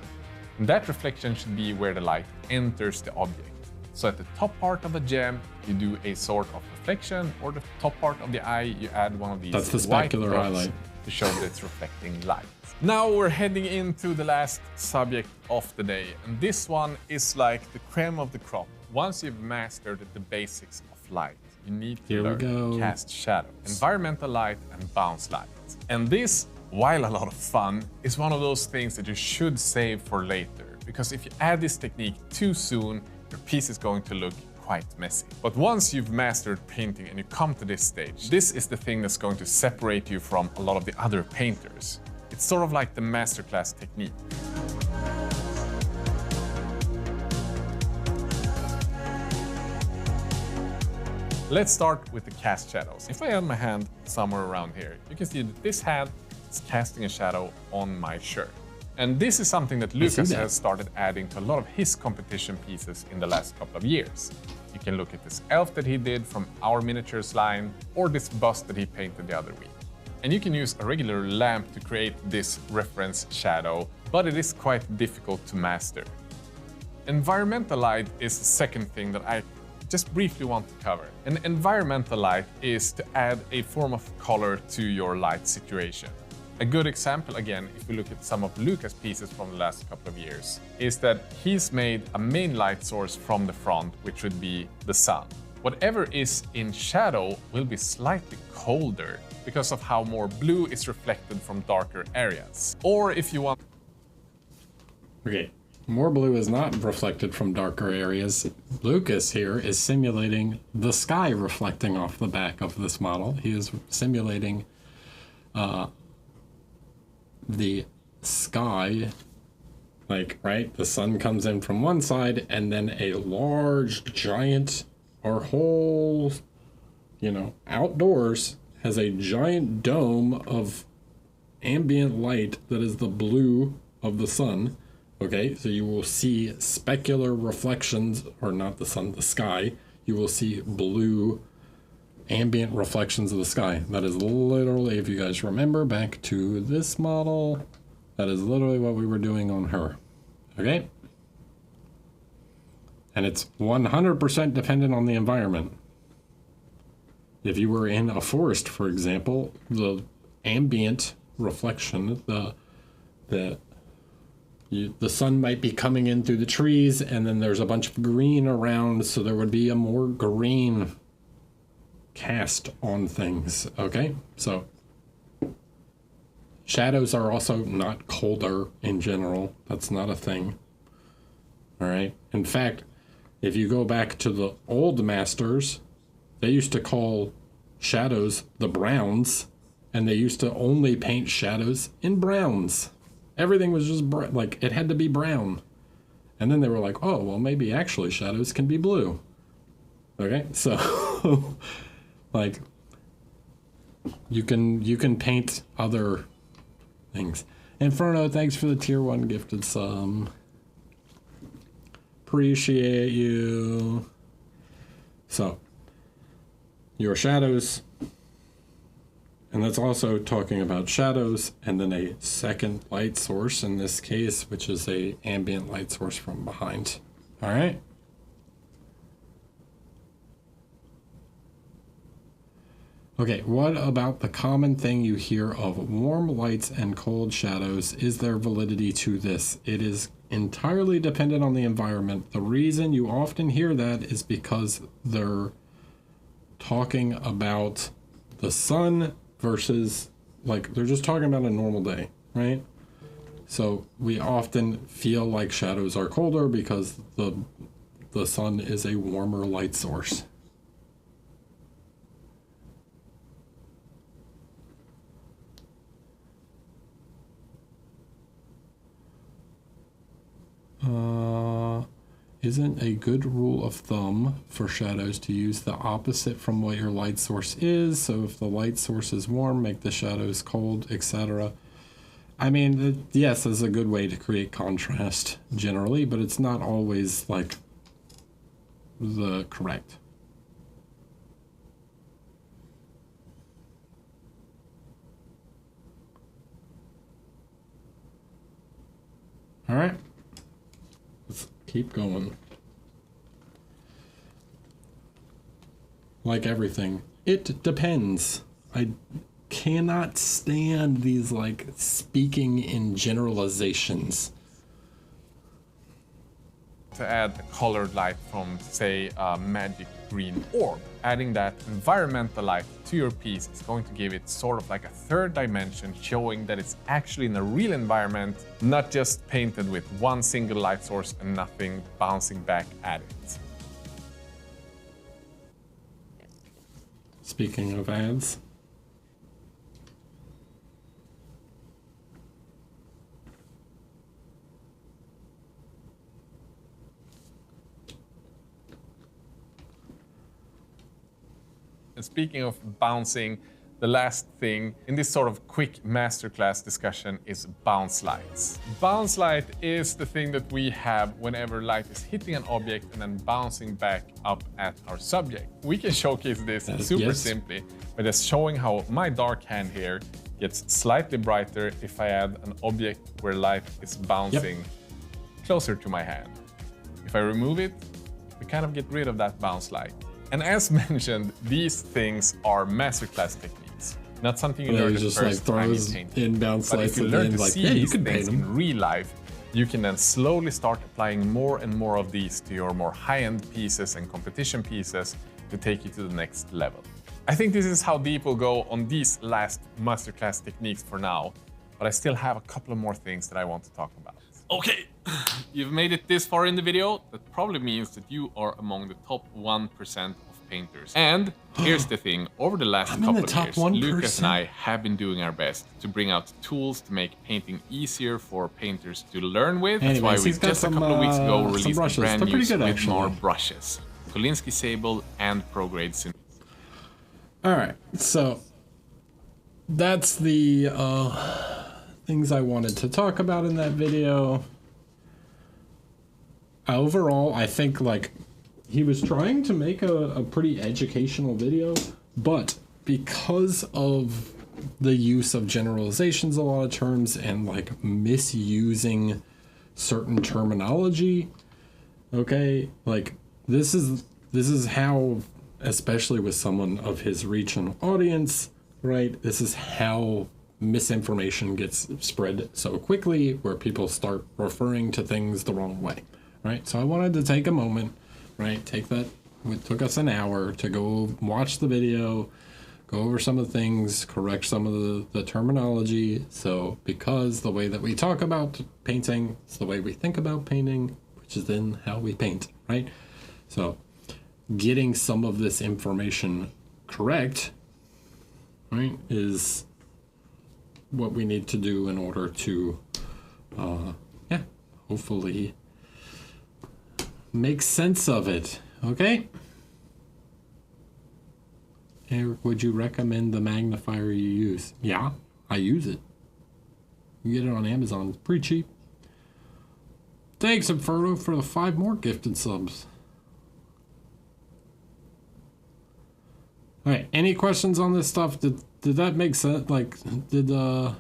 And that reflection should be where the light enters the object. So at the top part of a gem, you do a sort of reflection, or the top part of the eye, you add one of these That's the white specular dots highlight to show that it's reflecting light. Now we're heading into the last subject of the day, and this one is like the creme of the crop. Once you've mastered the basics of light, you need to learn cast shadow, environmental light, and bounce light. And this, while a lot of fun, is one of those things that you should save for later, because if you add this technique too soon, your piece is going to look quite messy. But once you've mastered painting and you come to this stage, this is the thing that's going to separate you from a lot of the other painters. It's sort of like the masterclass technique. Let's start with the cast shadows. If I had my hand somewhere around here, you can see that this hand is casting a shadow on my shirt. And this is something that Lucas has started adding to a lot of his competition pieces in the last couple of years. You can look at this elf that he did from our miniatures line, or this bust that he painted the other week. And you can use a regular lamp to create this reference shadow, but it is quite difficult to master. Environmental light is the second thing that I just briefly want to cover. And environmental light is to add a form of color to your light situation. A good example, again, if we look at some of Lucas' pieces from the last couple of years, is that he's made a main light source from the front, which would be the sun. Whatever is in shadow will be slightly colder because of how more blue is reflected from darker areas. Or if you want... Okay, more blue is not reflected from darker areas. Lucas here is simulating the sky reflecting off the back of this model. He is simulating the sky, like, right, the sun comes in from one side and then a large giant, our whole, you know, outdoors has a giant dome of ambient light that is the blue of the sun. Okay, so you will see specular reflections, or not the sun, the sky. You will see blue ambient reflections of the sky. That is literally, if you guys remember back to this model, that is literally what we were doing on her. Okay? And it's 100% dependent on the environment. If you were in a forest, for example, the ambient reflection, the sun might be coming in through the trees, and then there's a bunch of green around, so there would be a more green cast on things. Okay, so shadows are also not colder in general. That's not a thing. All right. In fact, if you go back to the old masters, they used to call shadows the browns, and they used to only paint shadows in browns. Everything was just like, it had to be brown. And then they were like, oh, well, maybe actually shadows can be blue. Okay, so like you can paint other things. Inferno, thanks for the tier 1 gifted sub. Appreciate you. So, your shadows, and that's also talking about shadows, and then a second light source in this case, which is a ambient light source from behind. All right. Okay, what about the common thing you hear of warm lights and cold shadows? Is there validity to this? It is entirely dependent on the environment. The reason you often hear that is because they're talking about the sun versus, like, they're just talking about a normal day, right? So we often feel like shadows are colder because the sun is a warmer light source. Isn't a good rule of thumb for shadows to use the opposite from what your light source is? So if the light source is warm, make the shadows cold, etc. I mean, yes, it's a good way to create contrast generally, but it's not always like the correct. All right. Keep going. Like everything, it depends. I cannot stand these like speaking in generalizations. To add a colored light from, say, a magic green orb, adding that environmental light to your piece is going to give it sort of like a third dimension, showing that it's actually in a real environment, not just painted with one single light source and nothing bouncing back at it. Speaking of ads. And speaking of bouncing, the last thing in this sort of quick masterclass discussion is bounce lights. Bounce light is the thing that we have whenever light is hitting an object and then bouncing back up at our subject. We can showcase this super simply by just showing how my dark hand here gets slightly brighter if I add an object where light is bouncing closer to my hand. If I remove it, we kind of get rid of that bounce light. And as mentioned, these things are masterclass techniques. Not something you learn the first time you paint. But if you learn to see these things in real life, you can then slowly start applying more and more of these to your more high-end pieces and competition pieces to take you to the next level. I think this is how deep we'll go on these last masterclass techniques for now, but I still have a couple of more things that I want to talk about. Okay, you've made it this far in the video. That probably means that you are among the top 1% of painters. And here's the thing, over the last couple of years, 1%. Lucas and I have been doing our best to bring out tools to make painting easier for painters to learn with. That's why we just a couple of weeks ago released a brand new with more brushes. Kolinsky Sable and ProGrade Synthesis. All right, so that's the things I wanted to talk about in that video. Overall, I think like he was trying to make a pretty educational video, but because of the use of generalizations a lot of terms and like misusing certain terminology, Okay, like this is how, especially with someone of his reach and audience, right? This is how misinformation gets spread so quickly, where people start referring to things the wrong way, right? So I wanted to take a moment, right? It took us an hour to go watch the video, go over some of the things, correct some of the terminology. So because the way that we talk about painting is the way we think about painting, which is then how we paint, right? So getting some of this information correct, right, is what we need to do in order to, hopefully make sense of it, okay? Eric, would you recommend the magnifier you use? Yeah, I use it. You get it on Amazon. It's pretty cheap. Thanks, Inferno, for the 5 more gifted subs. All right, any questions on this stuff? Did that make sense? Like, yeah,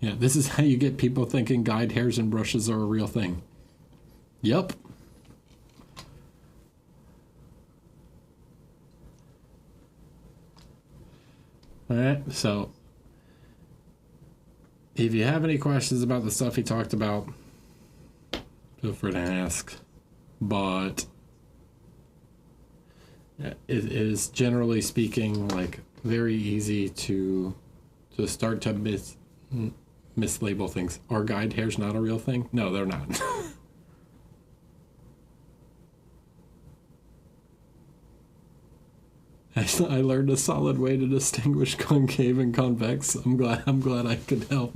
this is how you get people thinking guide hairs and brushes are a real thing. Yep. All right, so if you have any questions about the stuff he talked about, feel free to ask. But it is, generally speaking, like very easy to start to mislabel things. Are guide hairs not a real thing? No, they're not. I learned a solid way to distinguish concave and convex. I'm glad I could help.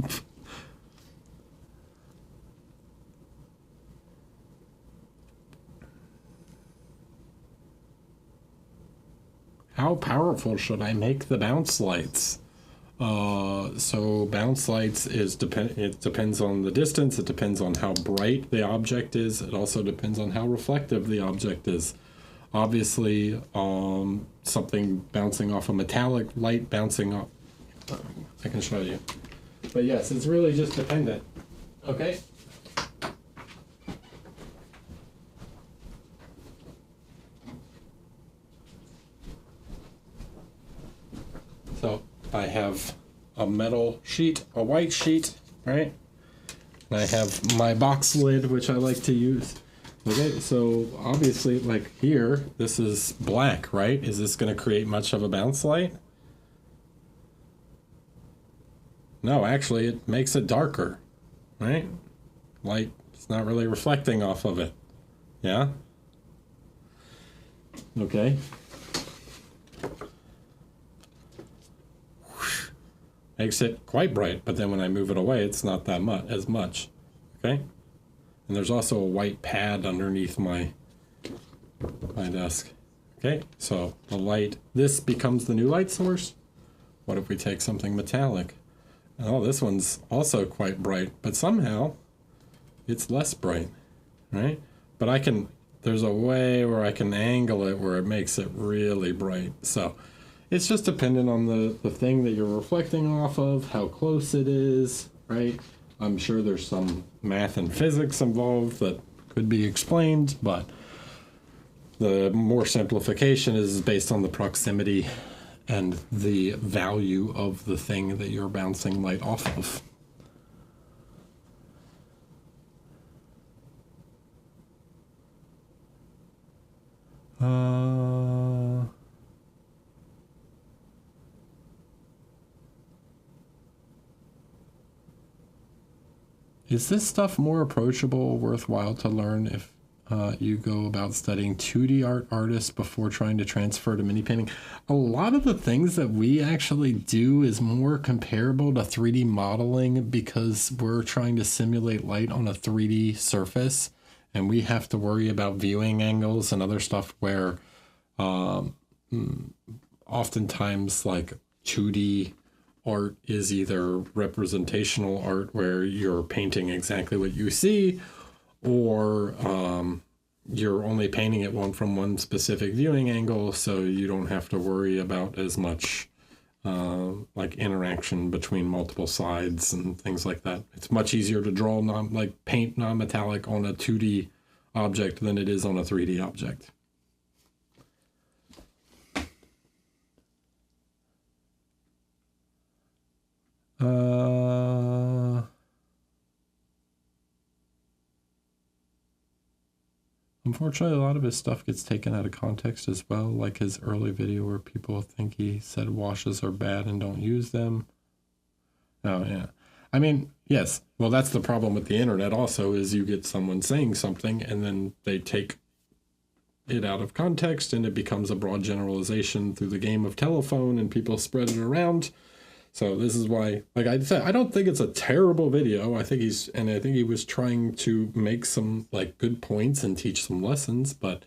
How powerful should I make the bounce lights? So bounce lights it depends on the distance, it depends on how bright the object is, it also depends on how reflective the object is. Obviously, something bouncing off a metallic light bouncing off, I can show you. But yes, it's really just dependent. Okay. So I have a metal sheet, a white sheet, right? And I have my box lid, which I like to use. Okay, so obviously, like here, this is black, right? Is this going to create much of a bounce light? No, actually, it makes it darker, right? Light, it's not really reflecting off of it. Yeah? Okay. Makes it quite bright, but then when I move it away, it's not that much as much. Okay? And there's also a white pad underneath my desk. Okay, so the light, this becomes the new light source. What if we take something metallic? Oh, this one's also quite bright, but somehow it's less bright, right? But there's a way where I can angle it where it makes it really bright. So it's just dependent on the thing that you're reflecting off of, how close it is, right? I'm sure there's some math and physics involved that could be explained, but the more simplification is based on the proximity and the value of the thing that you're bouncing light off of. Is this stuff more approachable, worthwhile to learn if you go about studying 2D artists before trying to transfer to mini painting? A lot of the things that we actually do is more comparable to 3D modeling because we're trying to simulate light on a 3D surface, and we have to worry about viewing angles and other stuff where oftentimes like 2D art is either representational art where you're painting exactly what you see, or you're only painting it from one specific viewing angle, so you don't have to worry about as much like interaction between multiple sides and things like that. It's much easier to draw paint non-metallic on a 2D object than it is on a 3D object. Unfortunately, a lot of his stuff gets taken out of context as well, like his early video where people think he said washes are bad and don't use them. Oh, yeah. I mean, yes. Well, that's the problem with the internet also, is you get someone saying something and then they take it out of context and it becomes a broad generalization through the game of telephone and people spread it around. So this is why, like I said, I don't think it's a terrible video. I think he was trying to make some like good points and teach some lessons, but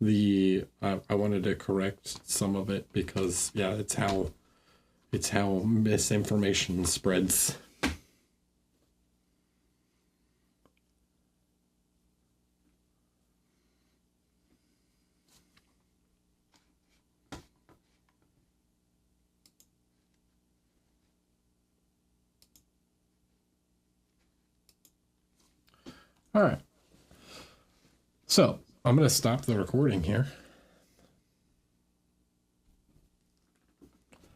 I wanted to correct some of it because yeah, it's how misinformation spreads. All right. So I'm going to stop the recording here.